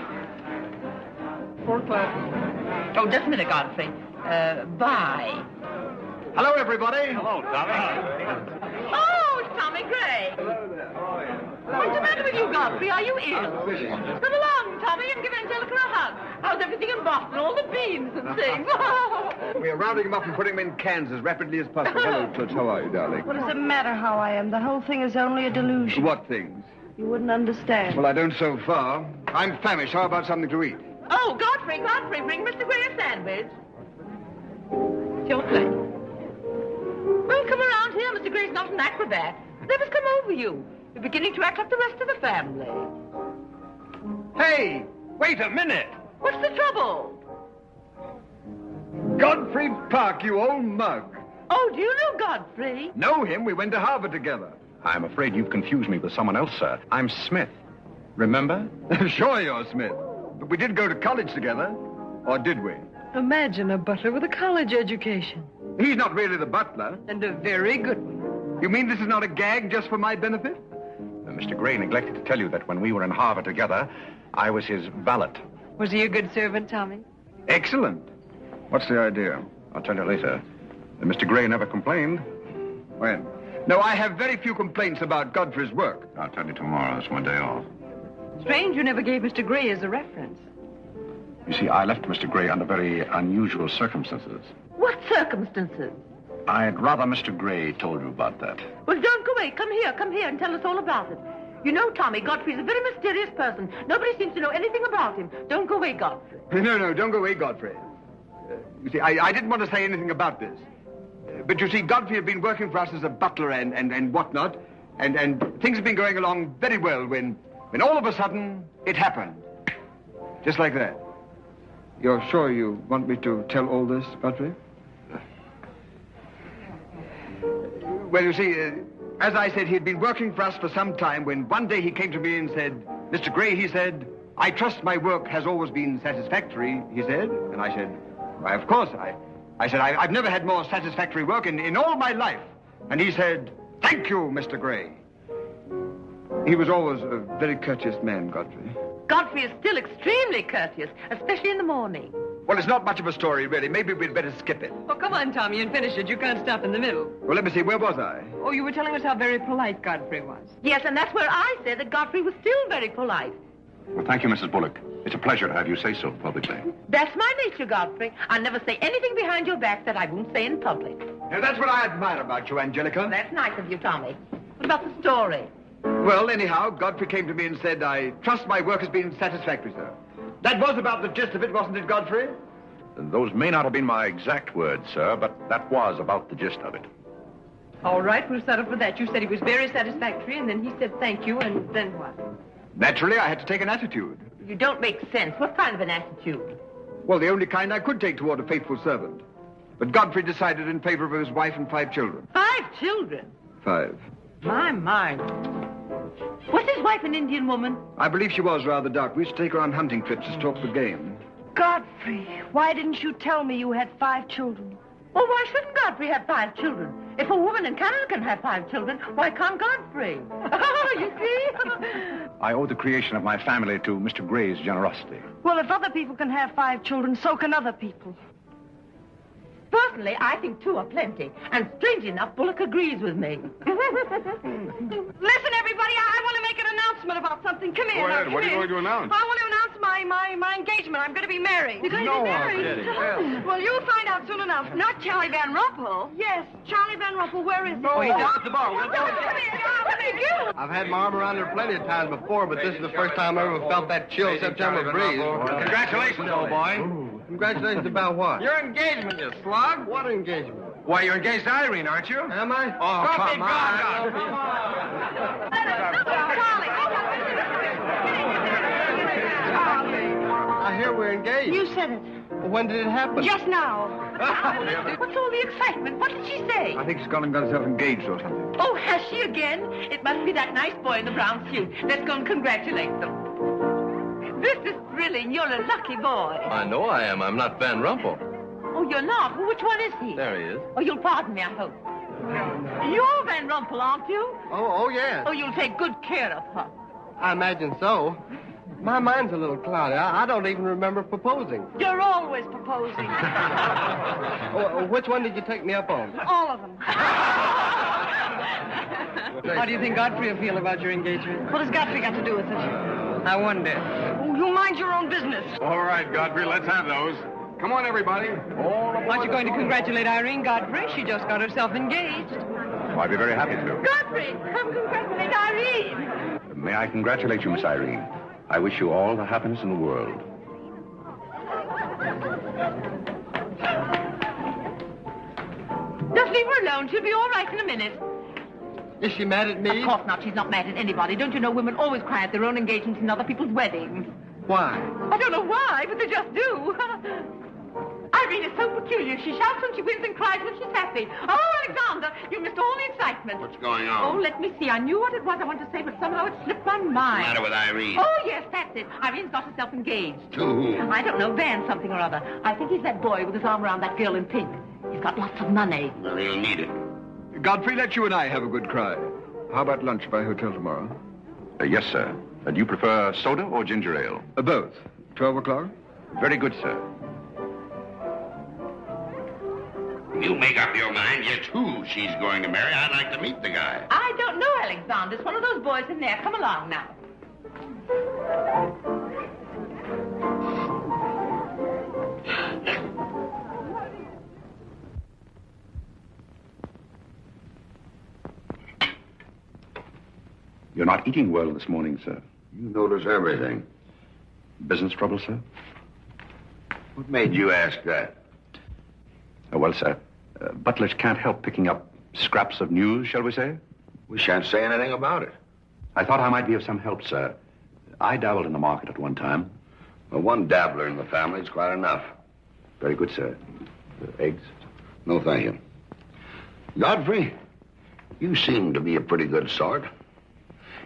Oh, just a minute, Godfrey. Bye. Hello, everybody. Hello, Tommy. Oh, it's Tommy Gray. What's the matter with you, Godfrey? Are you ill? Come along, Tommy, and give Angelica a hug. How's everything in Boston? All the beans and things. We are rounding them up and putting them in cans as rapidly as possible. Hello, Toots. How are you, darling? What does it matter how I am? The whole thing is only a delusion. What things? You wouldn't understand. Well, I don't so far. I'm famished. How about something to eat? Oh, Godfrey, bring Mr. Gray a sandwich. It's your place. Well, come around here. Mr. Gray's not an acrobat. Whatever's come over you? You're beginning to act like the rest of the family. Hey, wait a minute. What's the trouble? Godfrey Park, you old mug. Oh, do you know Godfrey? Know him? We went to Harvard together. I'm afraid you've confused me with someone else, sir. I'm Smith. Remember? Sure you're Smith. But we did go to college together. Or did we? Imagine a butler with a college education. He's not really the butler. And a very good one. You mean this is not a gag just for my benefit? Mr. Gray neglected to tell you that when we were in Harvard together, I was his valet. Was he a good servant, Tommy? Excellent. What's the idea? I'll tell you later. Mr. Gray never complained. When? No, I have very few complaints about Godfrey's work. I'll tell you tomorrow. It's my day off. Strange you never gave Mr. Gray as a reference. You see, I left Mr. Gray under very unusual circumstances. What circumstances? I'd rather Mr. Gray told you about that. Well, don't go away. Come here and tell us all about it. You know, Tommy, Godfrey's a very mysterious person. Nobody seems to know anything about him. Don't go away, Godfrey. No, don't go away, Godfrey. You see, I didn't want to say anything about this. But you see, Godfrey had been working for us as a butler and whatnot, and things have been going along very well when all of a sudden it happened. Just like that. You're sure you want me to tell all this, Godfrey? Well, you see, as I said, he'd been working for us for some time when one day he came to me and said, Mr. Gray, he said, I trust my work has always been satisfactory, he said. And I said, why, of course. I said, I've never had more satisfactory work in all my life. And he said, thank you, Mr. Gray. He was always a very courteous man, Godfrey. Godfrey is still extremely courteous, especially in the morning. Well, it's not much of a story, really. Maybe we'd better skip it. Oh, come on, Tommy, and finish it. You can't stop in the middle. Well, let me see. Where was I? Oh, you were telling us how very polite Godfrey was. Yes, and that's where I said that Godfrey was still very polite. Well, thank you, Mrs. Bullock. It's a pleasure to have you say so publicly. That's my nature, Godfrey. I never say anything behind your back that I won't say in public. Now, that's what I admire about you, Angelica. That's nice of you, Tommy. What about the story? Well, anyhow, Godfrey came to me and said, I trust my work has been satisfactory, sir. That was about the gist of it, wasn't it, Godfrey? Those may not have been my exact words, sir, but that was about the gist of it. All right, we'll settle for that. You said he was very satisfactory, and then he said thank you, and then what? Naturally, I had to take an attitude. You don't make sense. What kind of an attitude? Well, the only kind I could take toward a faithful servant. But Godfrey decided in favor of his wife and 5 children. 5 children? 5. My. Was his wife an Indian woman? I believe she was rather dark. We used to take her on hunting trips to stalk the game. Godfrey, why didn't you tell me you had 5 children? Well, why shouldn't Godfrey have 5 children? If a woman in Canada can have 5 children, why can't Godfrey? You see? I owe the creation of my family to Mr. Gray's generosity. Well, if other people can have 5 children, so can other people. Personally, I think 2 are plenty. And strange enough, Bullock agrees with me. Listen, everybody, I want to make an announcement about something. Come here. Go ahead. Now, What are you going to announce? I want to announce my engagement. I'm going to be married. You're going to be married? Kidding. Well, you'll find out soon enough. Not Charlie Van Rumpel. Yes, Charlie Van Rumpel. Where is he? Oh, he's down at the bar. I've had my arm around her plenty of times before, but this is the first time I ever felt that chill September breeze. Congratulations, old boy. Congratulations about what? Your engagement, you slug. What engagement? Why, you're engaged to Irene, aren't you? Am I? Oh, come on. I hear we're engaged. You said it. When did it happen? Just now. What's all the excitement? What did she say? I think she's gone and got herself engaged or something. Oh, has she again? It must be that nice boy in the brown suit. Let's go and congratulate them. This is thrilling. You're a lucky boy. I know I am. I'm not Van Rumpel. Oh, you're not? Well, which one is he? There he is. Oh, you'll pardon me, I hope. You're Van Rumpel, aren't you? Oh, yes. Oh, you'll take good care of her. I imagine so. My mind's a little cloudy. I don't even remember proposing. You're always proposing. Which one did you take me up on? All of them. How do you think Godfrey will feel about your engagement? What has Godfrey got to do with it? I wonder. Oh, you mind your own business. All right, Godfrey, let's have those. Come on, everybody. Aren't you going to congratulate Irene, Godfrey? She just got herself engaged. Oh, I'd be very happy to. Godfrey, come congratulate Irene. May I congratulate you, Miss Irene? I wish you all the happiness in the world. Just leave her alone. She'll be all right in a minute. Is she mad at me? Of course not. She's not mad at anybody. Don't you know women always cry at their own engagements and other people's weddings? Why? I don't know why, but they just do. Irene is so peculiar. She shouts when she wins and cries when she's happy. Oh, Alexander, you missed all the excitement. What's going Oh, on? let me see. I knew what it was I wanted to say, but somehow it slipped my mind. What's the matter with Irene? Oh, yes, that's it. Irene's got herself engaged. To whom? I don't know, Van something or other. I think he's that boy with his arm around that girl in pink. He's got lots of money. Well, he'll need it. Godfrey, let you and I have a good cry. How about lunch by hotel tomorrow? Yes, sir. Do you prefer soda or ginger ale? Both. 12 o'clock? Very good, sir. You make up your mind just who she's going to marry. I'd like to meet the guy. I don't know, Alexander. It's one of those boys in there. Come along now. You're not eating well this morning, sir. You notice everything. Business trouble, sir? What made you ask that? Well, sir, butlers can't help picking up scraps of news, shall we say? We shan't say anything about it. I thought I might be of some help, sir. I dabbled in the market at one time. Well, one dabbler in the family is quite enough. Very good, sir. Eggs? No, thank you. Godfrey, you seem to be a pretty good sort.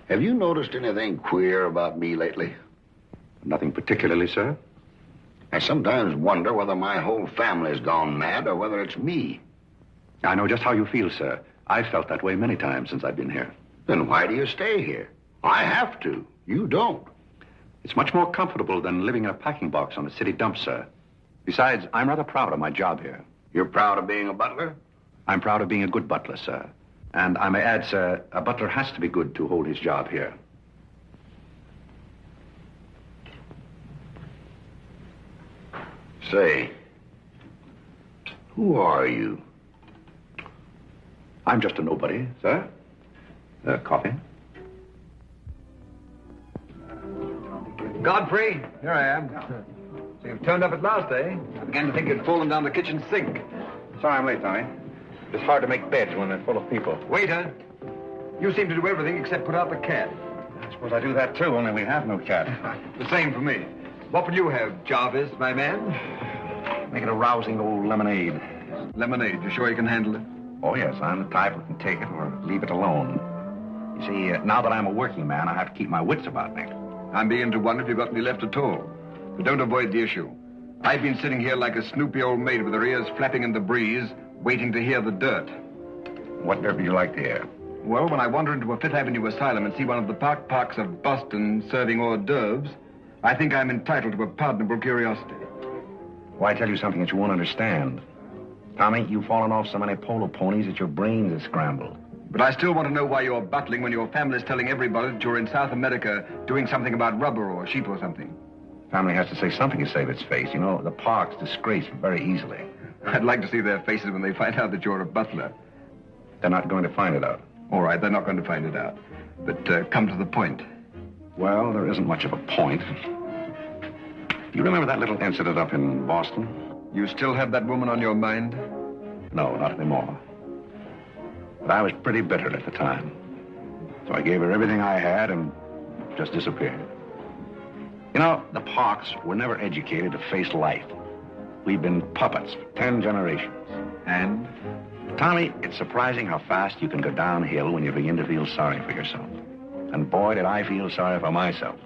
Have you noticed anything queer about me lately? Nothing particularly, sir. I sometimes wonder whether my whole family's gone mad or whether it's me. I know just how you feel, sir. I've felt that way many times since I've been here. Then why do you stay here? I have to. You don't. It's much more comfortable than living in a packing box on a city dump, sir. Besides, I'm rather proud of my job here. You're proud of being a butler? I'm proud of being a good butler, sir. And I may add, sir, a butler has to be good to hold his job here. Say, who are you? I'm just a nobody, sir. Coffee? Godfrey, here I am. So you've turned up at last, eh? I began to think you'd fallen down the kitchen sink. Sorry I'm late, Tommy. It's hard to make beds when they're full of people. Waiter, you seem to do everything except put out the cat. I suppose I do that, too, only we have no cat. The same for me. What will you have, Jarvis, my man? Make it a rousing old lemonade. Lemonade? You sure you can handle it? Oh, yes. I'm the type who can take it or leave it alone. You see, now that I'm a working man, I have to keep my wits about me. I'm beginning to wonder if you've got any left at all. But don't avoid the issue. I've been sitting here like a snoopy old maid with her ears flapping in the breeze, waiting to hear the dirt. What dirt would you like to hear? Well, when I wander into a Fifth Avenue asylum and see one of the parks of Boston serving hors d'oeuvres, I think I'm entitled to a pardonable curiosity. Why, I tell you something that you won't understand. Tommy, you've fallen off so many polo ponies that your brains are scrambled. But I still want to know why you're butling when your family's telling everybody that you're in South America doing something about rubber or sheep or something. Family has to say something to save its face. You know, the park's disgraced very easily. I'd like to see their faces when they find out that you're a butler. They're not going to find it out. All right, they're not going to find it out. But come to the point. Well, there isn't much of a point. You remember that little incident up in Boston? You still have that woman on your mind? No, not anymore. But I was pretty bitter at the time. So I gave her everything I had and just disappeared. You know, the Parks were never educated to face life. We've been puppets for 10 generations. And? Tommy, it's surprising how fast you can go downhill when you begin to feel sorry for yourself. And boy, did I feel sorry for myself.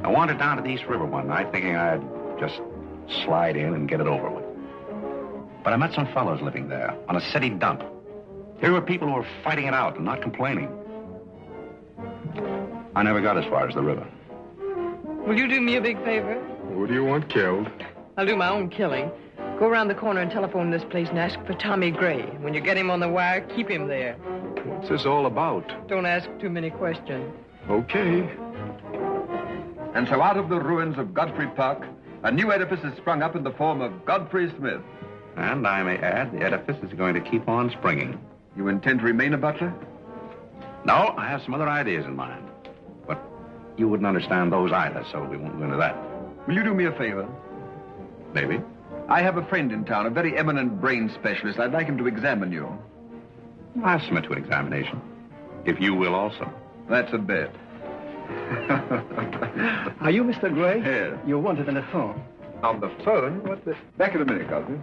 I wandered down to the East River one night thinking I'd just slide in and get it over with. But I met some fellows living there on a city dump. Here were people who were fighting it out and not complaining. I never got as far as the river. Will you do me a big favor? Who do you want killed? I'll do my own killing. Go around the corner and telephone this place and ask for Tommy Gray. When you get him on the wire, keep him there. What's this all about? Don't ask too many questions. Okay. And so out of the ruins of Godfrey Park, a new edifice has sprung up in the form of Godfrey Smith. And I may add, the edifice is going to keep on springing. You intend to remain a butler? No, I have some other ideas in mind. But you wouldn't understand those either, so we won't go into that. Will you do me a favor? Maybe. I have a friend in town, a very eminent brain specialist. I'd like him to examine you. I'll submit to an examination. If you will also. That's a bet. Are you Mr. Gray? Yes. You're wanted on the phone. On the phone? What the... Back in a minute, Godfrey.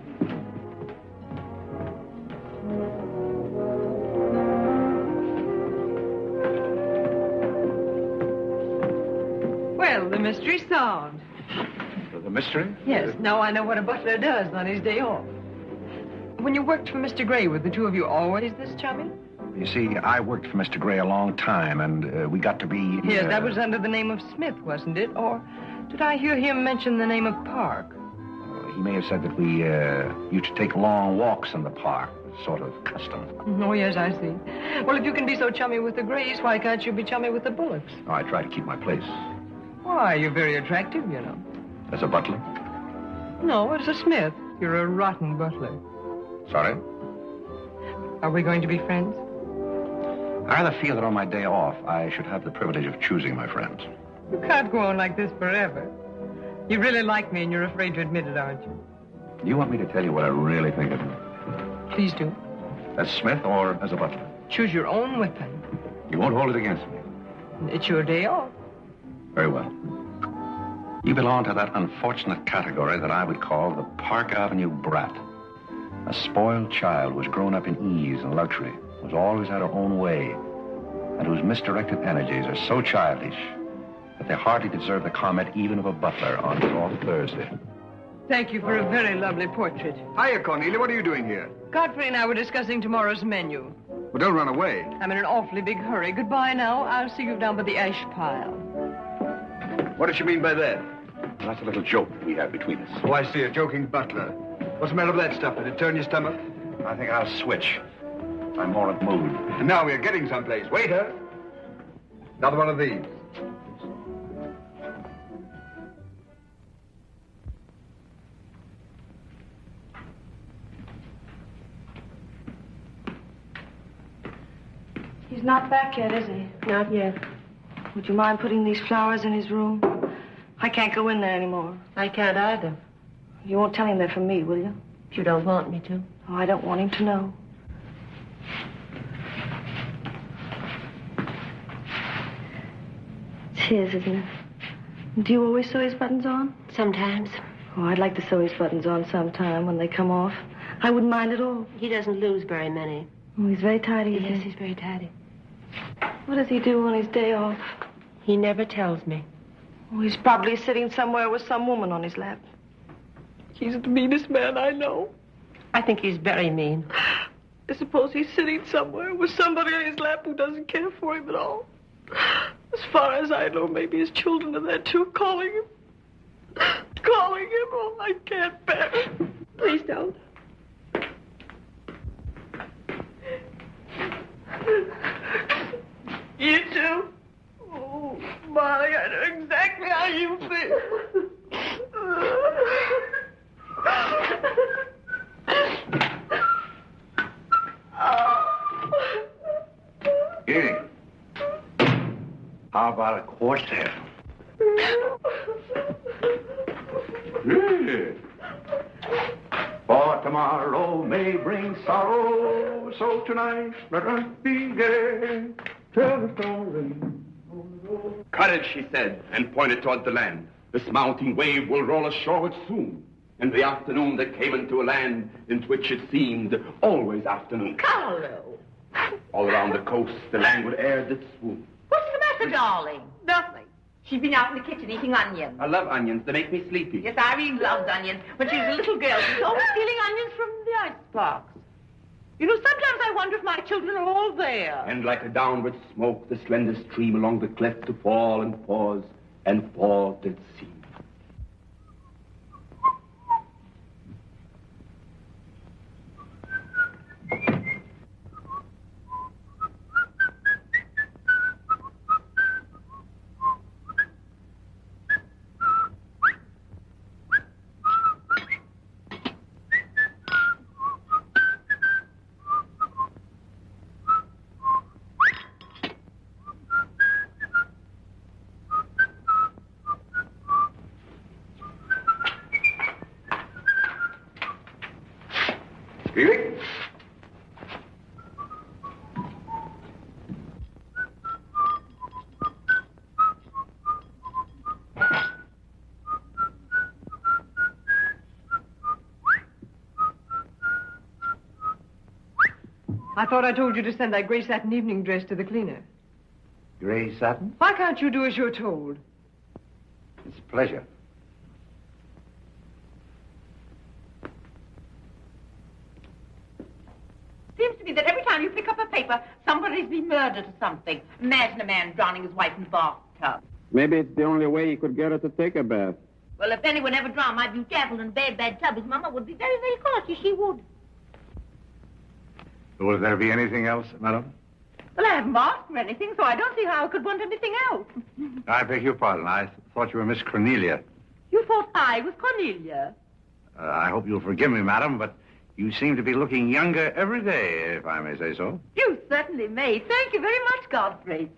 Well, the mystery's solved. The mystery? Yes, now I know what a butler does on his day off. When you worked for Mr. Gray, were the two of you always this chummy? You see, I worked for Mr. Gray a long time, and we got to be... Yes, that was under the name of Smith, wasn't it? Or did I hear him mention the name of Park? He may have said that we used to take long walks in the park, sort of custom. Oh, yes, I see. Well, if you can be so chummy with the Grays, why can't you be chummy with the Bullocks? Oh, I try to keep my place. Why, you're very attractive, you know. As a butler? No, as a Smith. You're a rotten butler. Sorry? Are we going to be friends? I rather feel that on my day off, I should have the privilege of choosing my friends. You can't go on like this forever. You really like me and you're afraid to admit it, aren't you? Do you want me to tell you what I really think of you? Please do. As Smith or as a butler? Choose your own weapon. You won't hold it against me. It's your day off. Very well. You belong to that unfortunate category that I would call the Park Avenue brat. A spoiled child who was grown up in ease and luxury, was always had her own way, and whose misdirected energies are so childish that they hardly deserve the comment even of a butler on his off Thursday. Thank you for a very lovely portrait. Hiya, Cornelia. What are you doing here? Godfrey and I were discussing tomorrow's menu. Well, don't run away. I'm in an awfully big hurry. Goodbye now. I'll see you down by the ash pile. What does she mean by that? Well, that's a little joke we have between us. Oh, I see. A joking butler. What's the matter with that stuff? Did it turn your stomach? I think I'll switch. I'm more at mood. And now we're getting someplace. Waiter. Another one of these. He's not back yet, is he? Not yet. Would you mind putting these flowers in his room? I can't go in there anymore. I can't either. You won't tell him they're from me, will you? If you don't want me to. Oh, I don't want him to know. It's his, isn't it? Do you always sew his buttons on? Sometimes. Oh, I'd like to sew his buttons on sometime when they come off. I wouldn't mind at all. He doesn't lose very many. Oh, he's very tidy. Yes, he's very tidy. What does he do on his day off? He never tells me. Oh, he's probably sitting somewhere with some woman on his lap. He's the meanest man I know. I think he's very mean. I suppose he's sitting somewhere with somebody on his lap who doesn't care for him at all. As far as I know, maybe his children are there too, calling him. Calling him. Oh, I can't bear it. Please don't. You too? Oh, Molly, I know exactly how you feel. Here. How about a quartet? Yeah. For tomorrow may bring sorrow, so tonight let us be gay. Tell the story. Courage, she said, and pointed toward the land. This mounting wave will roll us shoreward soon. In the afternoon they came into a land in which it seemed always afternoon. Carlo! All around the coast, the languid air did swoon. What's the matter, darling? Nothing. She's been out in the kitchen eating onions. I love onions. They make me sleepy. Yes, Irene loves onions. When she was a little girl, she was always stealing onions from the icebox. You know, sometimes I wonder if my children are all there. And like a downward smoke, the slender stream along the cleft to fall and pause, and fall did seem. Really? I thought I told you to send that gray satin evening dress to the cleaner. Gray satin? Why can't you do as you're told? It's a pleasure. Seems to me that every time you pick up a paper, somebody's been murdered or something. Imagine a man drowning his wife in the bathtub. Maybe it's the only way he could get her to take a bath. Well, if anyone ever drowned my beautiful and bad tub, his mama would be very, very cautious. She would. Will there be anything else, madam? Well, I haven't asked for anything, so I don't see how I could want anything else. I beg your pardon. I thought you were Miss Cornelia. You thought I was Cornelia? I hope you'll forgive me, madam, but You seem to be looking younger every day, if I may say so. You certainly may. Thank you very much, Godfrey.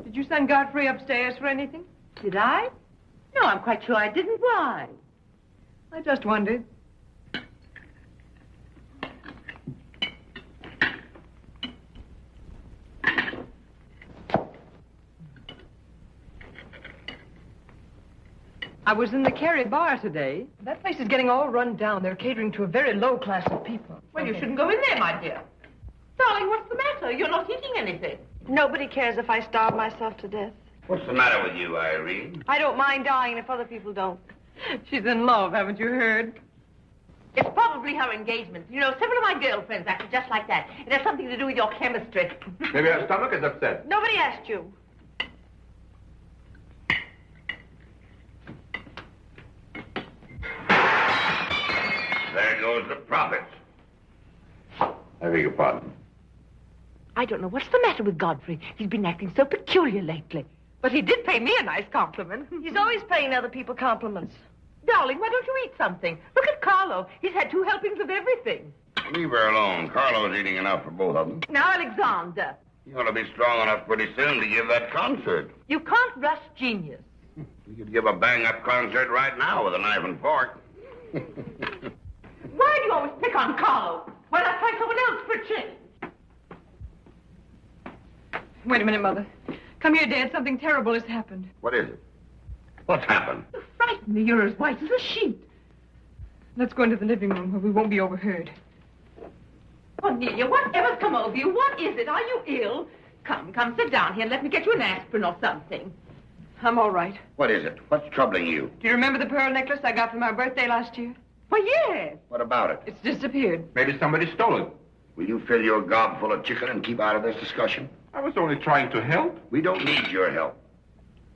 Did you send Godfrey upstairs for anything? Did I? No, I'm quite sure I didn't. Why? I just wondered. I was in the Kerry bar today. That place is getting all run down. They're catering to a very low class of people. Well, you shouldn't go in there, my dear. Darling, what's the matter? You're not eating anything. Nobody cares if I starve myself to death. What's the matter with you, Irene? I don't mind dying if other people don't. She's in love, haven't you heard? It's probably her engagement. You know, several of my girlfriends acted just like that. It has something to do with your chemistry. Maybe her stomach is upset. Nobody asked you. There goes the profits. I beg your pardon. I don't know what's the matter with Godfrey. He's been acting so peculiar lately. But he did pay me a nice compliment. He's always paying other people compliments. Darling, why don't you eat something? Look at Carlo. He's had 2 helpings of everything. Leave her alone. Carlo's eating enough for both of them. Now, Alexander. You ought to be strong enough pretty soon to give that concert. You can't rush genius. You could give a bang-up concert right now with a knife and fork. Why do you always pick on Carlo? Why not try someone else for a change? Wait a minute, Mother. Come here, Dad. Something terrible has happened. What is it? What's happened? You frighten me. You're as white as a sheet. Let's go into the living room where we won't be overheard. Cornelia, whatever's come over you? What is it? Are you ill? Come, sit down here and let me get you an aspirin or something. I'm all right. What is it? What's troubling you? Do you remember the pearl necklace I got for my birthday last year? Why, yes. What about it? It's disappeared. Maybe somebody stole it. Will you fill your gob full of chicken and keep out of this discussion? I was only trying to help. We don't need your help.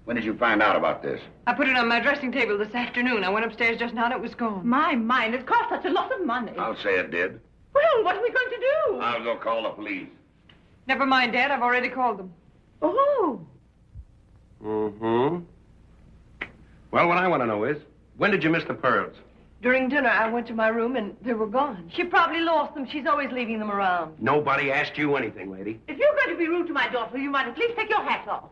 When did you find out about this? I put it on my dressing table this afternoon. I went upstairs just now and it was gone. My mind, it cost such a lot of money. I'll say it did. Well, what are we going to do? I'll go call the police. Never mind, Dad. I've already called them. Oh. Mm-hmm. Well, what I want to know is, when did you miss the pearls? During dinner, I went to my room and they were gone. She probably lost them. She's always leaving them around. Nobody asked you anything, lady. If you're going to be rude to my daughter, you might at least take your hat off.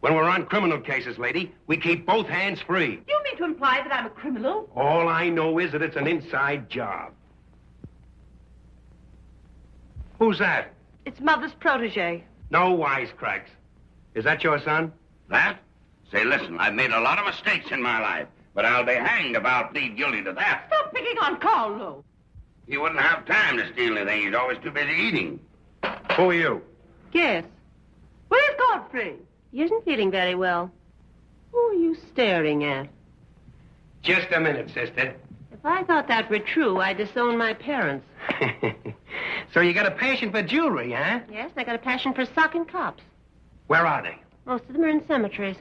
When we're on criminal cases, lady, we keep both hands free. You mean to imply that I'm a criminal? All I know is that it's an inside job. Who's that? It's Mother's protege. No wisecracks. Is that your son? That? Say, listen, I've made a lot of mistakes in my life, but I'll be hanged if I'll plead guilty to that. Stop picking on Carlo. He wouldn't have time to steal anything. He's always too busy eating. Who are you? Yes. Where's Godfrey? He isn't feeling very well. Who are you staring at? Just a minute, sister. If I thought that were true, I'd disown my parents. So you got a passion for jewelry, huh? Yes, I got a passion for socking cops. Where are they? Most of them are in cemeteries.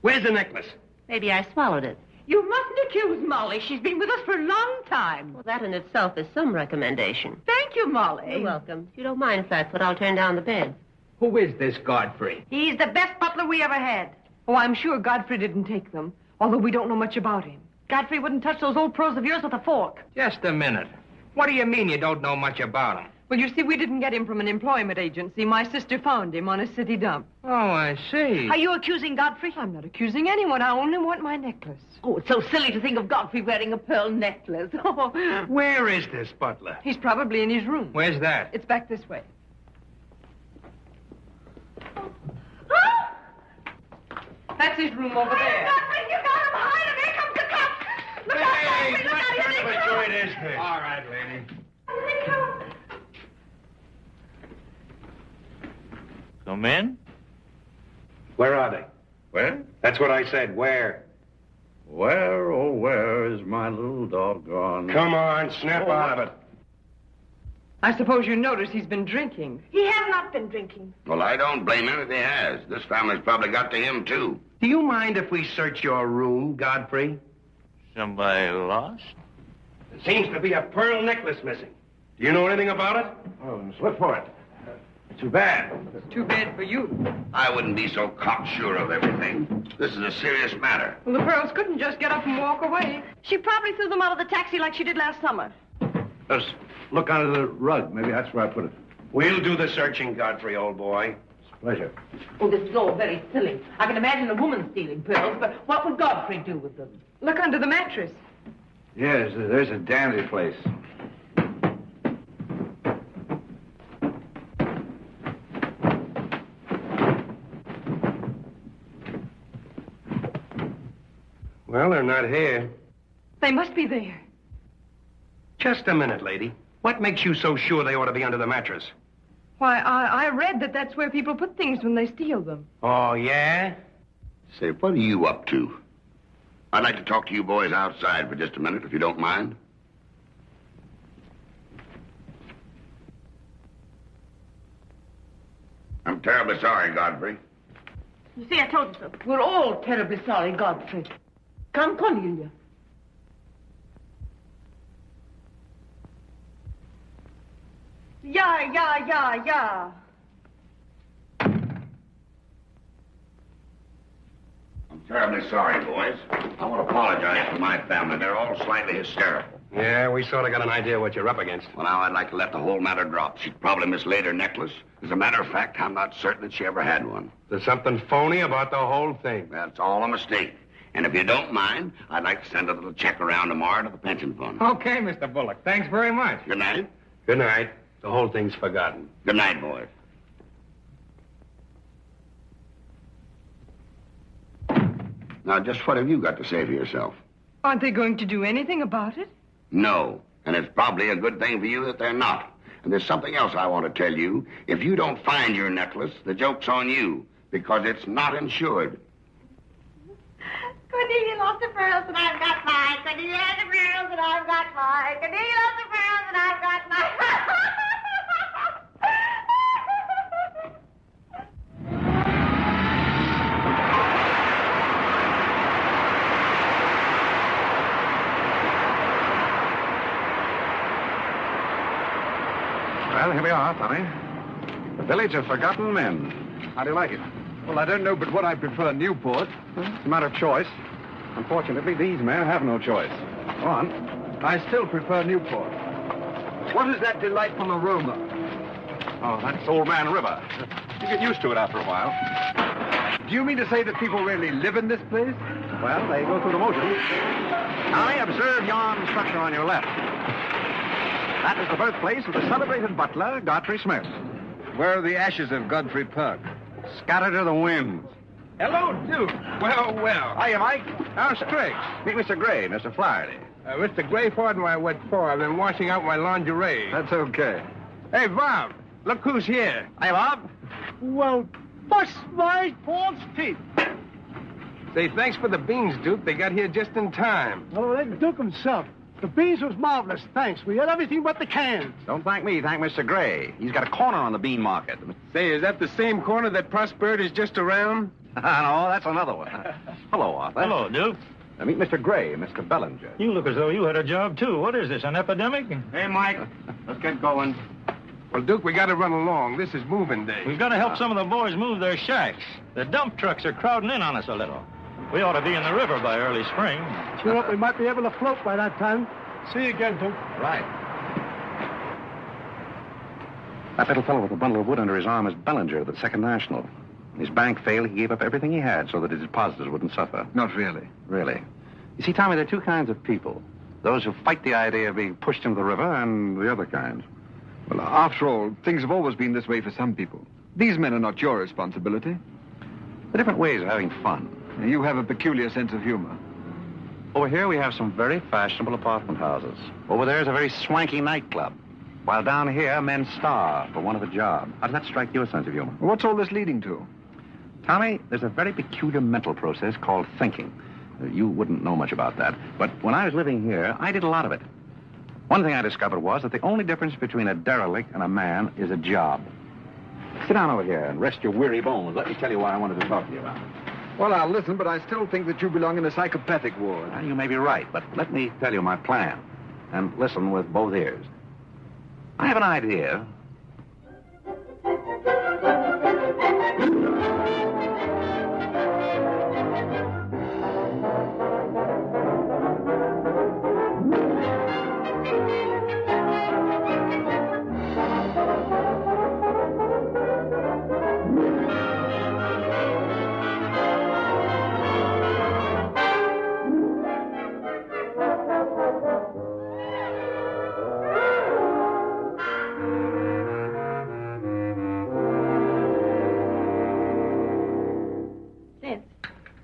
Where's the necklace? Maybe I swallowed it. You mustn't accuse Molly. She's been with us for a long time. Well, that in itself is some recommendation. Thank you, Molly. You're welcome. If you don't mind, Flatfoot, I'll turn down the bed. Who is this Godfrey? He's the best butler we ever had. Oh, I'm sure Godfrey didn't take them, although we don't know much about him. Godfrey wouldn't touch those old pearls of yours with a fork. Just a minute. What do you mean you don't know much about him? Well, you see, we didn't get him from an employment agency. My sister found him on a city dump. Oh, I see. Are you accusing Godfrey? I'm not accusing anyone. I only want my necklace. Oh, it's so silly to think of Godfrey wearing a pearl necklace. Where is this butler? He's probably in his room. Where's that? It's back this way. That's his room over there. Godfrey, you got him! Hide him! Here comes the cops! Look out, Godfrey! Look out! this? All right, lady. Come in? Where are they? Where? That's what I said. Where? Where, oh, where is my little doggone... Come on, snap out of it. I suppose you notice he's been drinking. He has not been drinking. Well, I don't blame him if he has. This family's probably got to him, too. Do you mind if we search your room, Godfrey? Somebody lost? There seems to be a pearl necklace missing. Do you know anything about it? Oh, look for it. Too bad. Too bad for you. I wouldn't be so cocksure of everything. This is a serious matter. Well, the pearls couldn't just get up and walk away. She probably threw them out of the taxi like she did last summer. Just look under the rug. Maybe that's where I put it. We'll do the searching, Godfrey, old boy. It's a pleasure. Oh, this is all very silly. I can imagine a woman stealing pearls, but what would Godfrey do with them? Look under the mattress. Yes, there's a dandy place. Well, they're not here. They must be there. Just a minute, lady. What makes you so sure they ought to be under the mattress? Why, I read that that's where people put things when they steal them. Oh, yeah? Say, what are you up to? I'd like to talk to you boys outside for just a minute, if you don't mind. I'm terribly sorry, Godfrey. You see, I told you so. We're all terribly sorry, Godfrey. Come, Cornelia. Yeah. I'm terribly sorry, boys. I want to apologize for my family. They're all slightly hysterical. Yeah, we sort of got an idea what you're up against. Well, now, I'd like to let the whole matter drop. She'd probably mislaid her necklace. As a matter of fact, I'm not certain that she ever had one. There's something phony about the whole thing. That's all a mistake. And if you don't mind, I'd like to send a little check around tomorrow to the pension fund. Okay, Mr. Bullock. Thanks very much. Good night. Good night. The whole thing's forgotten. Good night, boys. Now, just what have you got to say for yourself? Aren't they going to do anything about it? No. And it's probably a good thing for you that they're not. And there's something else I want to tell you. If you don't find your necklace, the joke's on you, because it's not insured. Cornelia lost her pearls and I've got mine. Cornelia has the pearls and I've got mine. Cornelia lost her pearls and I've got mine. Well, here we are, Tommy. The Village of Forgotten Men. How do you like it? Well, I don't know but what I prefer Newport. It's a matter of choice. Unfortunately, these men have no choice. Go on. I still prefer Newport. What is that delightful aroma? Oh, that's Old Man River. You get used to it after a while. Do you mean to say that people really live in this place? Well, they go through the motions. Tommy, observe yon structure on your left. That is the birthplace of the celebrated butler, Godfrey Smith. Where are the ashes of Godfrey Park? Scattered to the winds. Hello, Duke. Well. Hiya, Mike. How's Triggs? Meet Mr. Gray, Mr. Flaherty. Mr. Gray, pardon my wet floor. I've been washing out my lingerie. That's okay. Hey, Bob, look who's here. Hey, Bob. Well, bust my false teeth. Say, thanks for the beans, Duke. They got here just in time. Oh, that Duke himself. The beans was marvelous, thanks. We had everything but the cans. Don't thank me, thank Mr. Gray. He's got a corner on the bean market. Say, is that the same corner that Prosperity's just around? No, that's another one. Hello, Arthur. Hello, Duke. Meet Mr. Gray, Mr. Bellinger. You look as though you had a job, too. What is this, an epidemic? Hey, Mike. Let's get going. Well, Duke, we got to run along. This is moving day. We've got to help some of the boys move their shacks. The dump trucks are crowding in on us a little. We ought to be in the river by early spring. Sure up we might be able to float by that time. See you again, Duke. Right. That little fellow with the bundle of wood under his arm is Bellinger of the Second National. His bank failed. He gave up everything he had so that his depositors wouldn't suffer. Not really. Really. You see, Tommy, there are two kinds of people. Those who fight the idea of being pushed into the river and the other kind. Well, after all, things have always been this way for some people. These men are not your responsibility. The different ways of having fun. You have a peculiar sense of humor. Over here we have some very fashionable apartment houses. Over there is a very swanky nightclub. While down here, men starve for want of a job. How does that strike your sense of humor? What's all this leading to? Tommy, there's a very peculiar mental process called thinking. You wouldn't know much about that. But when I was living here, I did a lot of it. One thing I discovered was that the only difference between a derelict and a man is a job. Sit down over here and rest your weary bones. Let me tell you what I wanted to talk to you about. Well, I'll listen, but I still think that you belong in the psychopathic ward. Well, you may be right, but let me tell you my plan. And listen with both ears. I have an idea.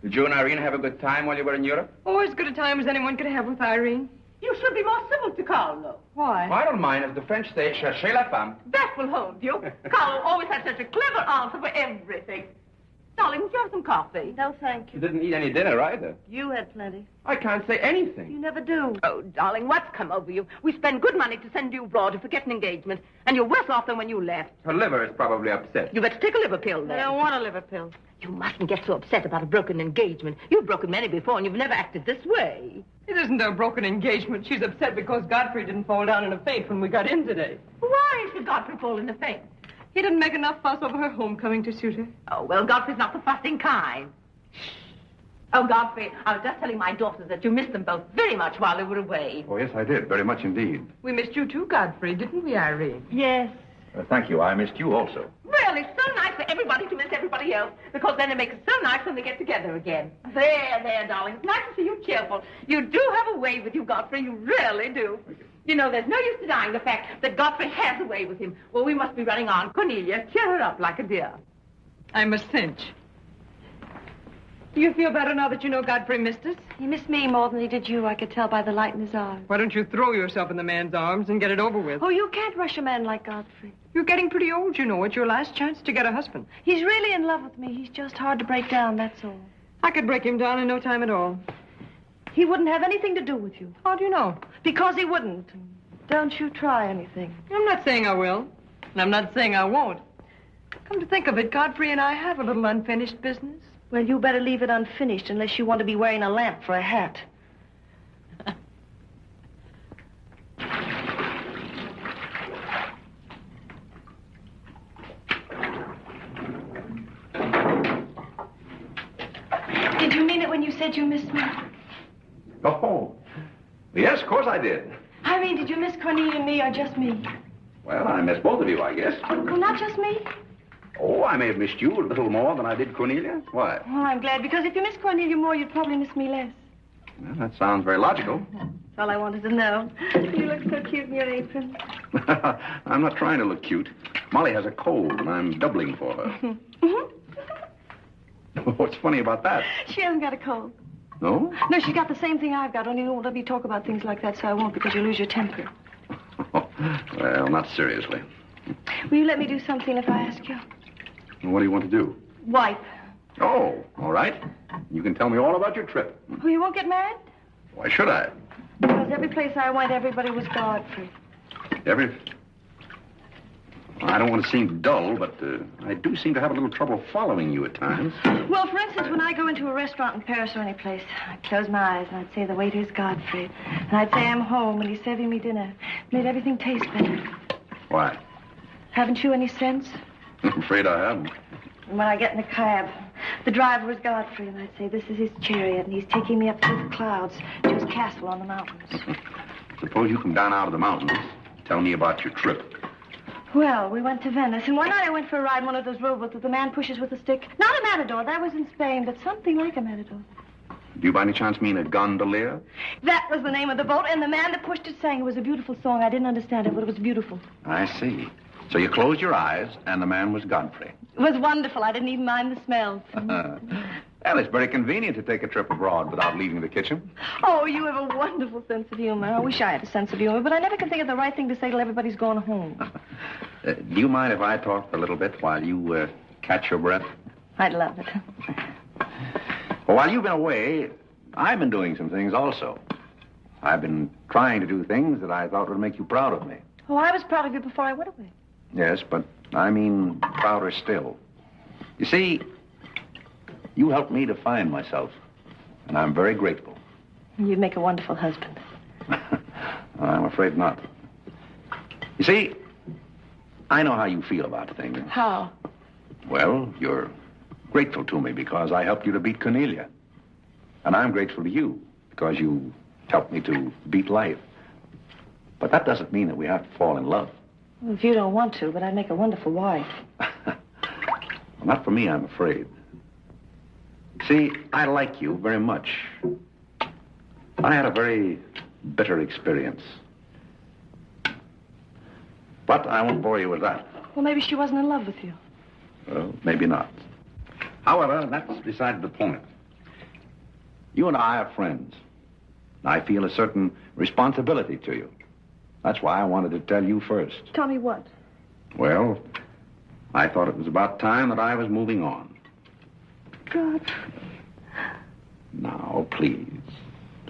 Did you and Irene have a good time while you were in Europe? Oh, as good a time as anyone could have with Irene. You should be more civil to Carl, though. Why? I don't mind. As the French say, cherchez la femme. That will hold you. Carl always had such a clever answer for everything. Darling, would you have some coffee? No, thank You you. didn't eat any dinner either. You had plenty. I can't say anything. You never do. Oh, darling, what's come over you? We spend good money to send you abroad to forget an engagement, and you're worse off than when you left. Her liver is probably upset. You better take a liver pill, then. I don't want a liver pill. You mustn't get so upset about a broken engagement. You've broken many before, and you've never acted this way. It isn't a broken engagement. She's upset because Godfrey didn't fall down in a faint when we got in today. Why should Godfrey fall in a faint? He didn't make enough fuss over her homecoming to suit her. Oh, well, Godfrey's not the fussing kind. Oh, Godfrey, I was just telling my daughters that you missed them both very much while they were away. Oh, yes, I did. Very much indeed. We missed you too, Godfrey, didn't we, Irene? Yes. Thank you. I missed you also. Really, so nice for everybody to miss everybody else, because then it makes it so nice when they get together again. There, darling. It's nice to see you cheerful. You do have a way with you, Godfrey. You really do. You know, there's no use denying the fact that Godfrey has a way with him. Well, we must be running on. Cornelia, cheer her up like a dear. I'm a cinch. Do you feel better now that you know Godfrey missed us? He missed me more than he did you. I could tell by the light in his eyes. Why don't you throw yourself in the man's arms and get it over with? Oh, you can't rush a man like Godfrey. You're getting pretty old, you know. It's your last chance to get a husband. He's really in love with me. He's just hard to break down, that's all. I could break him down in no time at all. He wouldn't have anything to do with you. How do you know? Because he wouldn't. Don't you try anything. I'm not saying I will, and I'm not saying I won't. Come to think of it, Godfrey and I have a little unfinished business. Well, you better leave it unfinished unless you want to be wearing a lamp for a hat. Did you mean it when you said you missed me? Oh, yes, of course I did. Irene, did you miss Cornelia and me or just me? Well, I missed both of you, I guess. Oh, not just me? Oh, I may have missed you a little more than I did Cornelia. Why? Oh, I'm glad, because if you miss Cornelia more, you'd probably miss me less. Well, that sounds very logical. That's all I wanted to know. You look so cute in your apron. I'm not trying to look cute. Molly has a cold, and I'm doubling for her. What's funny about that? She hasn't got a cold. No? No, she's got the same thing I've got, only you won't let me talk about things like that, so I won't, because you lose your temper. Well, not seriously. Will you let me do something if I ask you? What do you want to do? Wipe. Oh, all right. You can tell me all about your trip. Oh, you won't get married? Why should I? Because every place I went, everybody was Godfrey. I don't want to seem dull, but I do seem to have a little trouble following you at times. Well, for instance, when I go into a restaurant in Paris or any place, I'd close my eyes and I'd say the waiter's Godfrey. And I'd say I'm home and he's serving me dinner. Made everything taste better. Why? Haven't you any sense? I'm afraid I haven't. And when I get in a cab, the driver was Godfrey, and I'd say, this is his chariot, and he's taking me up through the clouds to his castle on the mountains. Suppose you come down out of the mountains. Tell me about your trip. Well, we went to Venice, and one night I went for a ride in one of those rowboats that the man pushes with a stick. Not a matador, that was in Spain, but something like a matador. Do you by any chance mean a gondolier? That was the name of the boat, and the man that pushed it sang. It was a beautiful song. I didn't understand it, but it was beautiful. I see. So you closed your eyes, and the man was Godfrey. It was wonderful. I didn't even mind the smell. Well, it's very convenient to take a trip abroad without leaving the kitchen. Oh, you have a wonderful sense of humor. I wish I had a sense of humor, but I never can think of the right thing to say till everybody's gone home. Do you mind if I talk for a little bit while you catch your breath? I'd love it. Well, while you've been away, I've been doing some things also. I've been trying to do things that I thought would make you proud of me. Oh, I was proud of you before I went away. Yes, but I mean prouder still. You see, you helped me to find myself, and I'm very grateful. You'd make a wonderful husband. I'm afraid not. You see, I know how you feel about things. How? Well, you're grateful to me because I helped you to beat Cornelia. And I'm grateful to you because you helped me to beat life. But that doesn't mean that we have to fall in love. Well, if you don't want to, but I'd make a wonderful wife. Well, not for me, I'm afraid. See, I like you very much. I had a very bitter experience. But I won't bore you with that. Well, maybe she wasn't in love with you. Well, maybe not. However, that's beside the point. You and I are friends. I feel a certain responsibility to you. That's why I wanted to tell you first. Tell me what? Well, I thought it was about time that I was moving on. God. Now, please.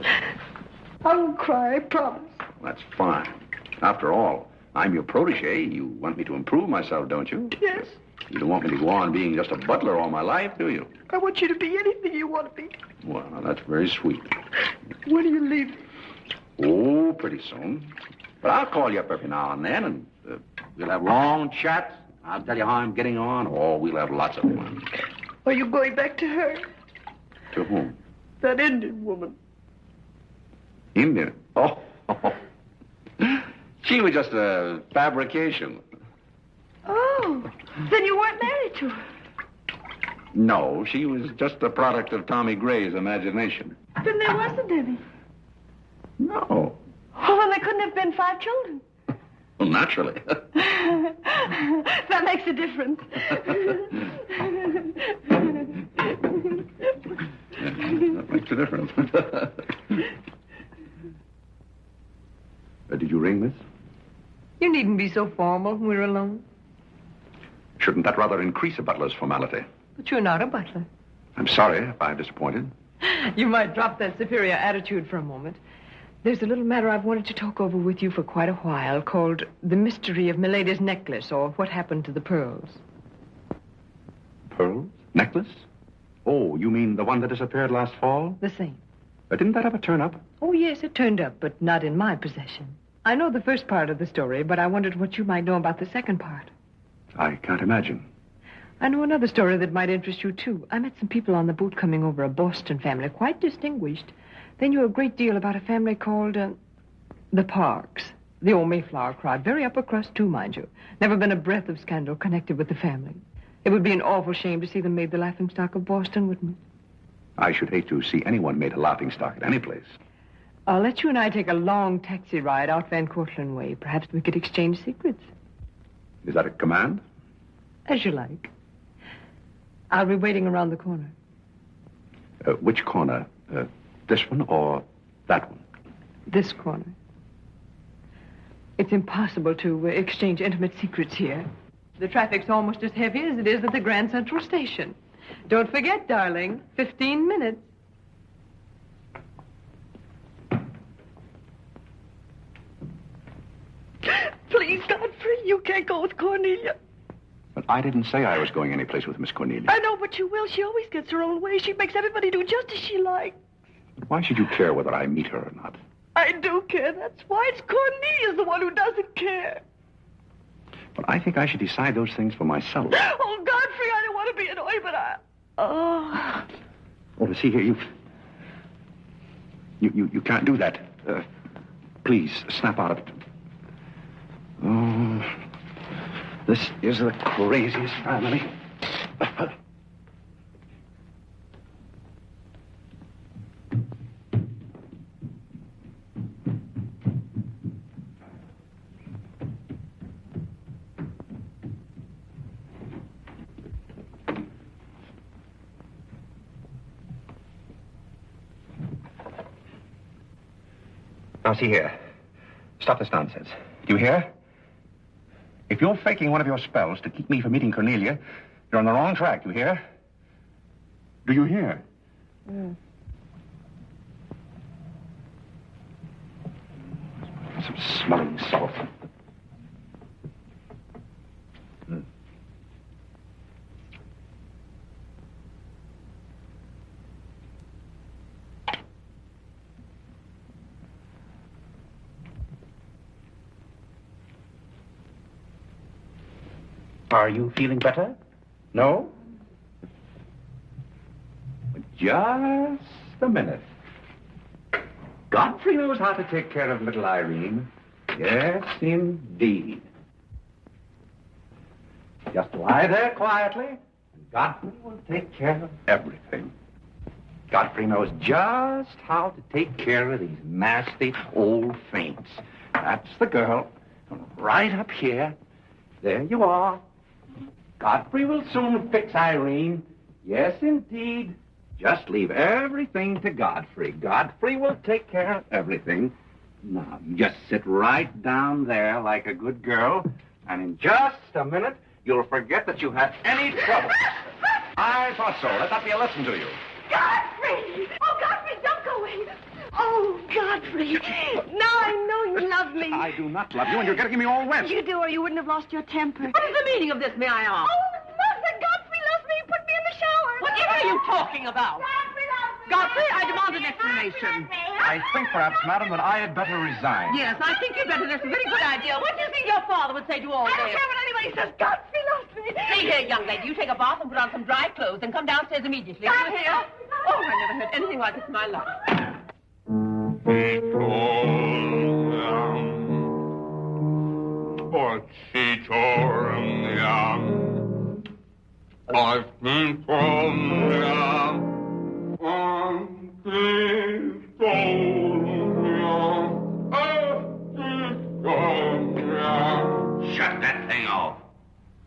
I won't cry, I promise. That's fine. After all, I'm your protege. You want me to improve myself, don't you? Yes. You don't want me to go on being just a butler all my life, do you? I want you to be anything you want to be. Well, that's very sweet. When are you leaving? Oh, pretty soon. But I'll call you up every now and then, and we'll have long chats. I'll tell you how I'm getting on. Oh, we'll have lots of fun. Are you going back to her? To whom? That Indian woman. Indian? Oh. She was just a fabrication. Oh, then you weren't married to her. No, she was just a product of Tommy Gray's imagination. Then there wasn't any. No. Oh, well, there couldn't have been 5 children. Well, naturally. That makes a difference. That makes a difference. Did you ring, miss? You needn't be so formal when we're alone. Shouldn't that rather increase a butler's formality? But you're not a butler. I'm sorry if I've disappointed. You might drop that superior attitude for a moment. There's a little matter I've wanted to talk over with you for quite a while called The Mystery of Milady's Necklace, or What Happened to the Pearls. Pearls? Necklace? Oh, you mean the one that disappeared last fall? The same. Didn't that ever turn up? Oh, yes, it turned up, but not in my possession. I know the first part of the story, but I wondered what you might know about the second part. I can't imagine. I know another story that might interest you, too. I met some people on the boat coming over, a Boston family, quite distinguished. They knew a great deal about a family called, the Parks. The old Mayflower crowd. Very upper crust, too, mind you. Never been a breath of scandal connected with the family. It would be an awful shame to see them made the laughingstock of Boston, wouldn't it? I should hate to see anyone made a laughingstock at any place. I'll let you and I take a long taxi ride out Van Cortlandt Way. Perhaps we could exchange secrets. Is that a command? As you like. I'll be waiting around the corner. Which corner? This one or that one? This corner. It's impossible to exchange intimate secrets here. The traffic's almost as heavy as it is at the Grand Central Station. Don't forget, darling, 15 minutes. Please, Godfrey, you can't go with Cornelia. But I didn't say I was going anyplace with Miss Cornelia. I know, but you will. She always gets her own way. She makes everybody do just as she likes. Why should you care whether I meet her or not? I do care. That's why. It's Cornelia's the one who doesn't care. But I think I should decide those things for myself. Oh, Godfrey, I don't want to be annoyed, but I... Oh. Oh, see here, you can't do that. Please, snap out of it. Oh, this is the craziest family. Now, see here. Stop this nonsense. Do you hear? If you're faking one of your spells to keep me from meeting Cornelia, you're on the wrong track, you hear? Do you hear? Mm. Some smelling salt. Are you feeling better? No? Just a minute. Godfrey knows how to take care of little Irene. Yes, indeed. Just lie there quietly, and Godfrey will take care of everything. Godfrey knows just how to take care of these nasty old faints. That's the girl. Right up here. There you are. Godfrey will soon fix Irene. Yes, indeed. Just leave everything to Godfrey. Godfrey will take care of everything. Now, you just sit right down there like a good girl, and in just a minute, you'll forget that you had any trouble. I thought so. Let that be a lesson to you. Godfrey! Oh, Godfrey, don't go away. Oh, Godfrey. Now I know you love me. I do not love you, and you're getting me all wet. You do, or you wouldn't have lost your temper. What is the meaning of this, may I ask? Oh, Mother, Godfrey loves me. He put me in the shower. Whatever are you talking about? Godfrey, I demand an explanation. I think, perhaps, madam, that I had better resign. Yes, I think you'd better. That's a very good idea. What do you think your father would say to all I don't this? care what anybody says. Godfrey loves me. See here, young lady, you take a bath and put on some dry clothes and come downstairs immediately. Do you hear? Oh, I never heard anything like this in my life. I've been told Shut that thing off.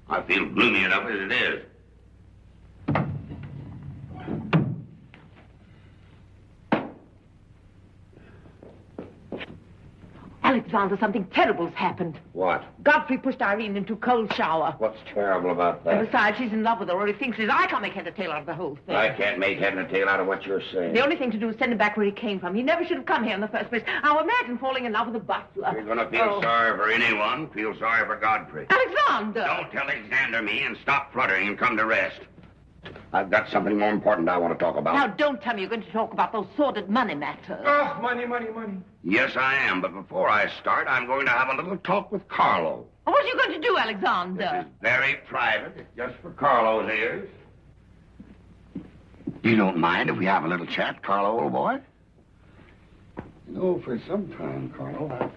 I feel gloomy enough as it is. Alexander, something terrible's happened. What? Godfrey pushed Irene into a cold shower. What's terrible about that? And besides, he's in love with her, or he thinks he is. I can't make head or tail out of the whole thing. I can't make head and tail out of what you're saying. The only thing to do is send him back where he came from. He never should have come here in the first place. Now imagine falling in love with a butler. You're going to feel sorry for anyone. Feel sorry for Godfrey. Alexander! Don't tell Alexander me and stop fluttering and come to rest. I've got something more important I want to talk about. Now, don't tell me you're going to talk about those sordid money matters. Oh, money, money, money. Yes, I am. But before I start, I'm going to have a little talk with Carlo. What are you going to do, Alexander? This is very private. It's just for Carlo's ears. You don't mind if we have a little chat, Carlo, old boy? You know, for some time, Carlo, I felt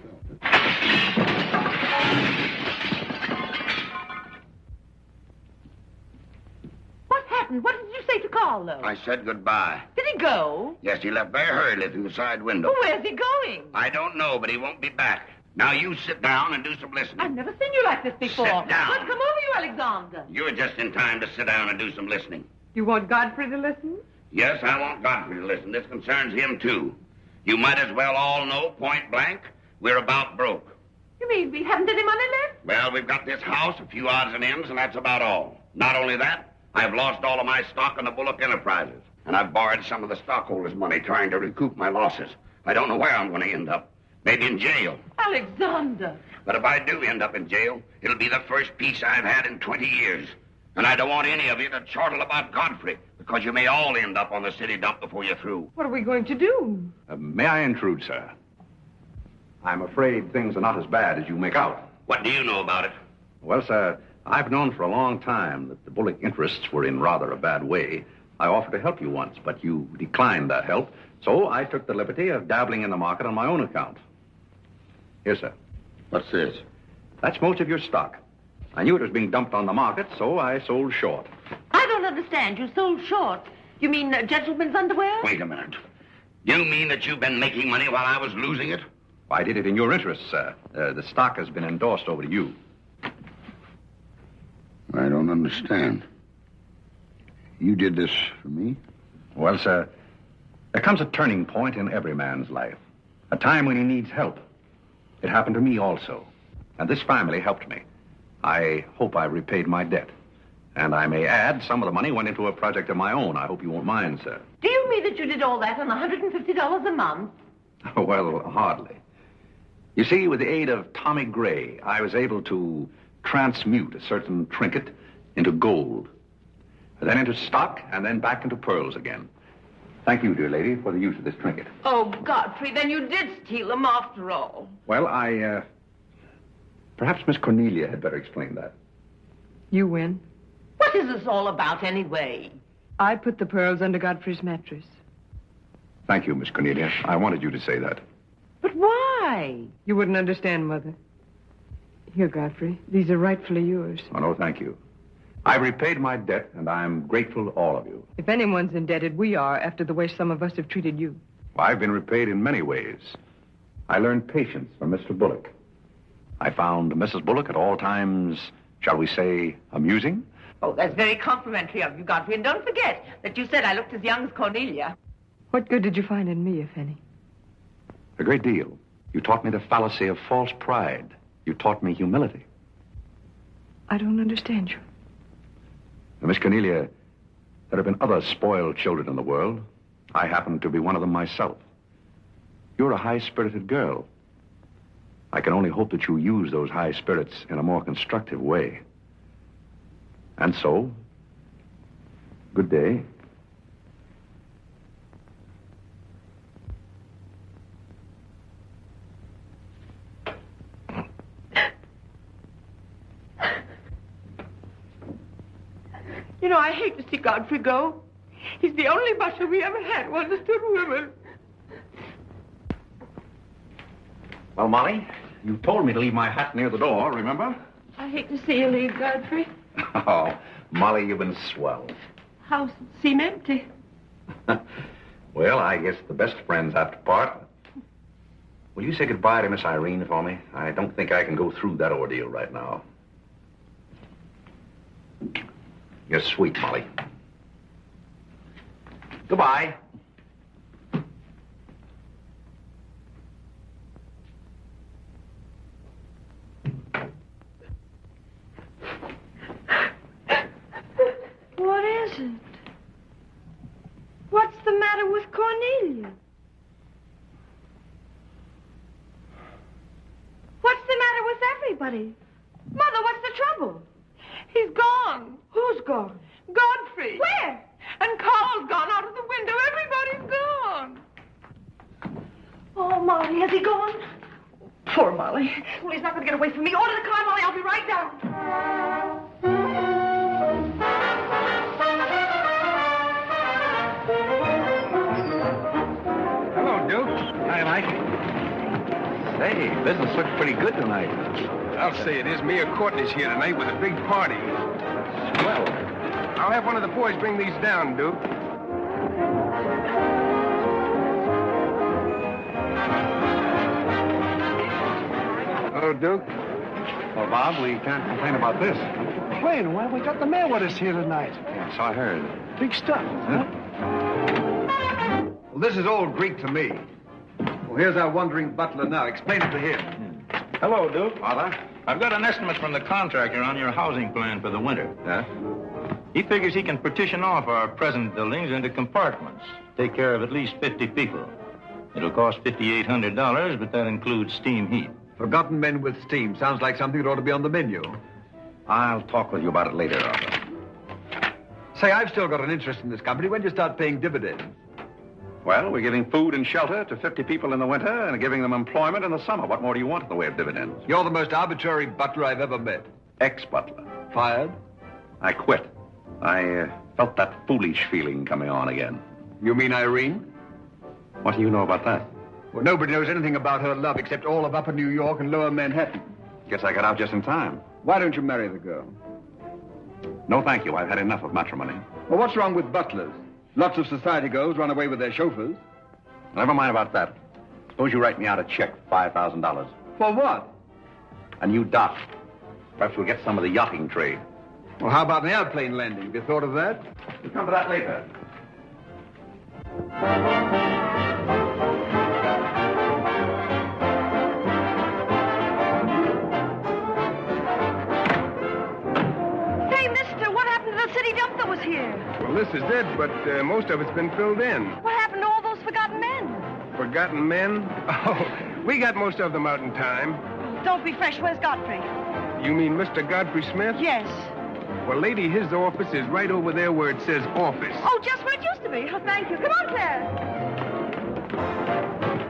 What happened? What did you say to Carlo? I said goodbye. Did he go? Yes, he left very hurriedly through the side window. Well, where's he going? I don't know, but he won't be back. Now, you sit down and do some listening. I've never seen you like this before. Sit down. What's come over you, Alexander? You're just in time to sit down and do some listening. You want Godfrey to listen? Yes, I want Godfrey to listen. This concerns him, too. You might as well all know, point blank, we're about broke. You mean we haven't any money left? Well, we've got this house, a few odds and ends, and that's about all. Not only that, I've lost all of my stock in the Bullock Enterprises, and I've borrowed some of the stockholders' money trying to recoup my losses. I don't know where I'm going to end up. Maybe in jail. Alexander! But if I do end up in jail, it'll be the first peace I've had in 20 years. And I don't want any of you to chortle about Godfrey, because you may all end up on the city dump before you're through. What are we going to do? May I intrude, sir? I'm afraid things are not as bad as you make out. What do you know about it? Well, sir, I've known for a long time that the Bullock interests were in rather a bad way. I offered to help you once, but you declined that help, so I took the liberty of dabbling in the market on my own account. Here, sir. What's this? That's most of your stock. I knew it was being dumped on the market, so I sold short. I don't understand. You sold short. You mean gentlemen's underwear? Wait a minute. You mean that you've been making money while I was losing it? I did it in your interest, sir. The stock has been endorsed over to you. I don't understand. You did this for me? Well, sir, there comes a turning point in every man's life. A time when he needs help. It happened to me also. And this family helped me. I hope I repaid my debt. And I may add, some of the money went into a project of my own. I hope you won't mind, sir. Do you mean that you did all that on $150 a month? Well, hardly. You see, with the aid of Tommy Gray, I was able to transmute a certain trinket into gold, then into stock, and then back into pearls again. Thank you, dear lady, for the use of this trinket. Oh, Godfrey, then you did steal them after all. Well, perhaps Miss Cornelia had better explain that. You win. What is this all about, anyway? I put the pearls under Godfrey's mattress. Thank you, Miss Cornelia. I wanted you to say that. But why? You wouldn't understand, Mother. Here, Godfrey. These are rightfully yours. Oh, no, thank you. I've repaid my debt, and I'm grateful to all of you. If anyone's indebted, we are, after the way some of us have treated you. Well, I've been repaid in many ways. I learned patience from Mr. Bullock. I found Mrs. Bullock at all times, shall we say, amusing. Oh, that's very complimentary of you, Godfrey. And don't forget that you said I looked as young as Cornelia. What good did you find in me, if any? A great deal. You taught me the fallacy of false pride. You taught me humility. I don't understand you. Now, Miss Cornelia, there have been other spoiled children in the world. I happen to be one of them myself. You're a high-spirited girl. I can only hope that you use those high spirits in a more constructive way. And so, good day. You know, I hate to see Godfrey go. He's the only butler we ever had who understood women. Well, Molly, you told me to leave my hat near the door, remember? I hate to see you leave, Godfrey. Oh, Molly, you've been swell. House seem empty. Well, I guess the best friends have to part. Will you say goodbye to Miss Irene for me? I don't think I can go through that ordeal right now. You're sweet, Molly. Goodbye. What is it? What's the matter with Cornelia? What's the matter with everybody? Mother, what's the trouble? He's gone. Who's gone? Godfrey. Where? And Carl's gone out of the window. Everybody's gone. Oh, Molly, has he gone? Poor Molly. Well, he's not going to get away from me. Order the car, Molly. I'll be right down. Hello, Duke. Hi, Mike. Say, business looks pretty good tonight. I'll say it is. Mia Courtney's here tonight with a big party. Well, I'll have one of the boys bring these down, Duke. Hello, Duke. well, Bob, we can't complain about this. Complain? Why, we got the mayor with us here tonight. Yeah, so I heard. Big stuff, huh? Well, this is all Greek to me. Well, here's our wandering butler now. Explain it to him. Hello, Duke. Father? I've got an estimate from the contractor on your housing plan for the winter. Yeah? He figures he can partition off our present buildings into compartments, take care of at least 50 people. It'll cost $5,800, but that includes steam heat. Forgotten men with steam. Sounds like something that ought to be on the menu. I'll talk with you about it later, Arthur. Say, I've still got an interest in this company. When do you start paying dividends? Well, we're giving food and shelter to 50 people in the winter and giving them employment in the summer. What more do you want in the way of dividends? You're the most arbitrary butler I've ever met. Ex-butler. Fired? I quit. I felt that foolish feeling coming on again. You mean Irene? What do you know about that? Well, nobody knows anything about her love except all of Upper New York and Lower Manhattan. Guess I got out just in time. Why don't you marry the girl? No, thank you. I've had enough of matrimony. Well, what's wrong with butlers? Lots of society girls run away with their chauffeurs. Never mind about that. Suppose you write me out a check for $5,000. For what? A new dock. Perhaps we'll get some of the yachting trade. Well, how about an airplane landing? Have you thought of that? We'll come to that later. this is it, but most of it's been filled in. What happened to all those forgotten men? Forgotten men? Oh, we got most of them out in time. Don't be fresh. Where's Godfrey? You mean Mr. Godfrey Smith? Yes. Well, lady, his office is right over there where it says office. Oh, just where it used to be. Oh, thank you. Come on, Claire.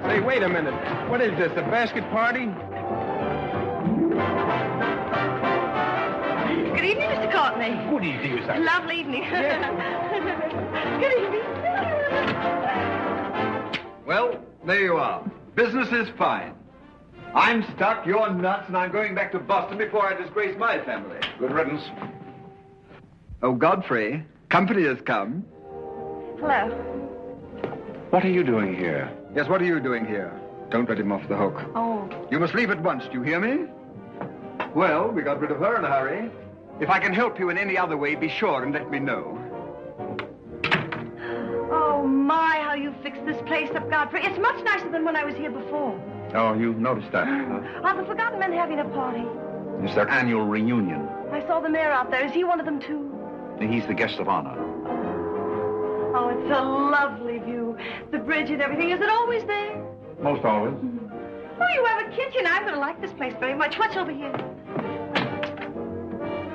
Say, wait a minute. What is this, a basket party? Good evening, Mr. Courtney. Good evening, Miss Agnes. Lovely evening. Good evening. Well, there you are. Business is fine. I'm stuck, you're nuts, and I'm going back to Boston before I disgrace my family. Good riddance. Oh, Godfrey, company has come. Hello. What are you doing here? Yes, what are you doing here? Don't let him off the hook. Oh. You must leave at once, do you hear me? Well, we got rid of her in a hurry. If I can help you in any other way, be sure and let me know. Oh, my, how you fixed this place up, Godfrey. It's much nicer than when I was here before. Oh, you noticed that, huh? Are the forgotten men having a party? It's their annual reunion. I saw the mayor out there. Is he one of them, too? He's the guest of honor. Oh, it's a lovely view. The bridge and everything. Is it always there? Most always. Oh, you have a kitchen. I'm going to like this place very much. What's over here?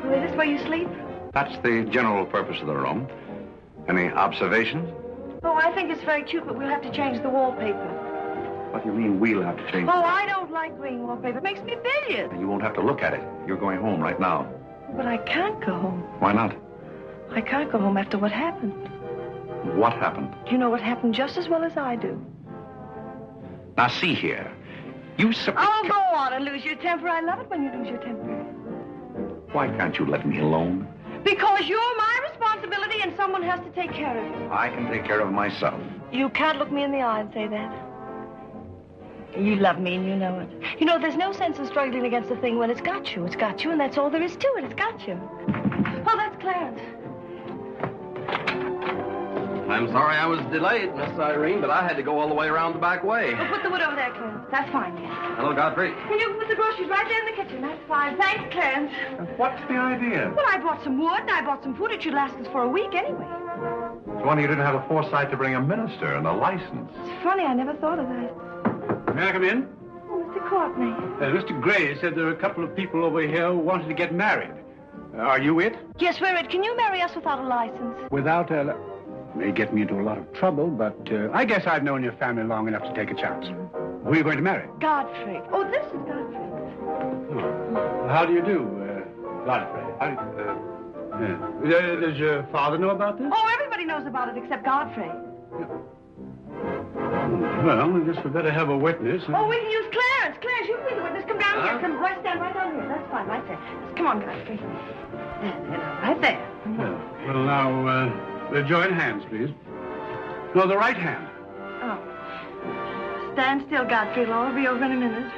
Oh, is this where you sleep? That's the general purpose of the room. Any observations? Oh, I think it's very cute, but we'll have to change the wallpaper. What do you mean we'll have to change? Oh, I don't like green wallpaper. It makes me bilious. You won't have to look at it. You're going home right now. But I can't go home. Why not? I can't go home after what happened. What happened? You know what happened just as well as I do. Now, see here. You Oh, go on and lose your temper. I love it when you lose your temper. Why can't you let me alone? Because you're my responsibility and someone has to take care of you. I can take care of myself. You can't look me in the eye and say that. You love me and you know it. You know, there's no sense in struggling against a thing when it's got you. It's got you, and that's all there is to it. It's got you. Oh, that's Clarence. I'm sorry I was delayed, Miss Irene, but I had to go all the way around the back way. Well, put the wood over there, Clarence. That's fine, yes. Hello, Godfrey. Can you put the groceries right there in the kitchen? That's fine. Thanks, Clarence. What's the idea? Well, I brought some wood and I bought some food. It should last us for a week anyway. It's wonder you didn't have the foresight to bring a minister and a license. It's funny, I never thought of that. May I come in? Oh, Mr. Courtney. Mr. Gray said there are a couple of people over here who wanted to get married. Are you it? Yes, we're it. Can you marry us without a license? Without a... May get me into a lot of trouble, but I guess I've known your family long enough to take a chance. Who are you going to marry? Godfrey. Oh, this is Godfrey. Oh. How do you do, Godfrey? Does your father know about this? Oh, everybody knows about it except Godfrey. Well, I guess we better have a witness. Oh, we can use Clarence. Clarence, you can be the witness. Come down here. Come right down right down here. That's fine, right there. Come on, Godfrey. Right there. Well, now, join hands, please. No, the right hand. Oh. Stand still, Godfrey. It'll all be over in a minute.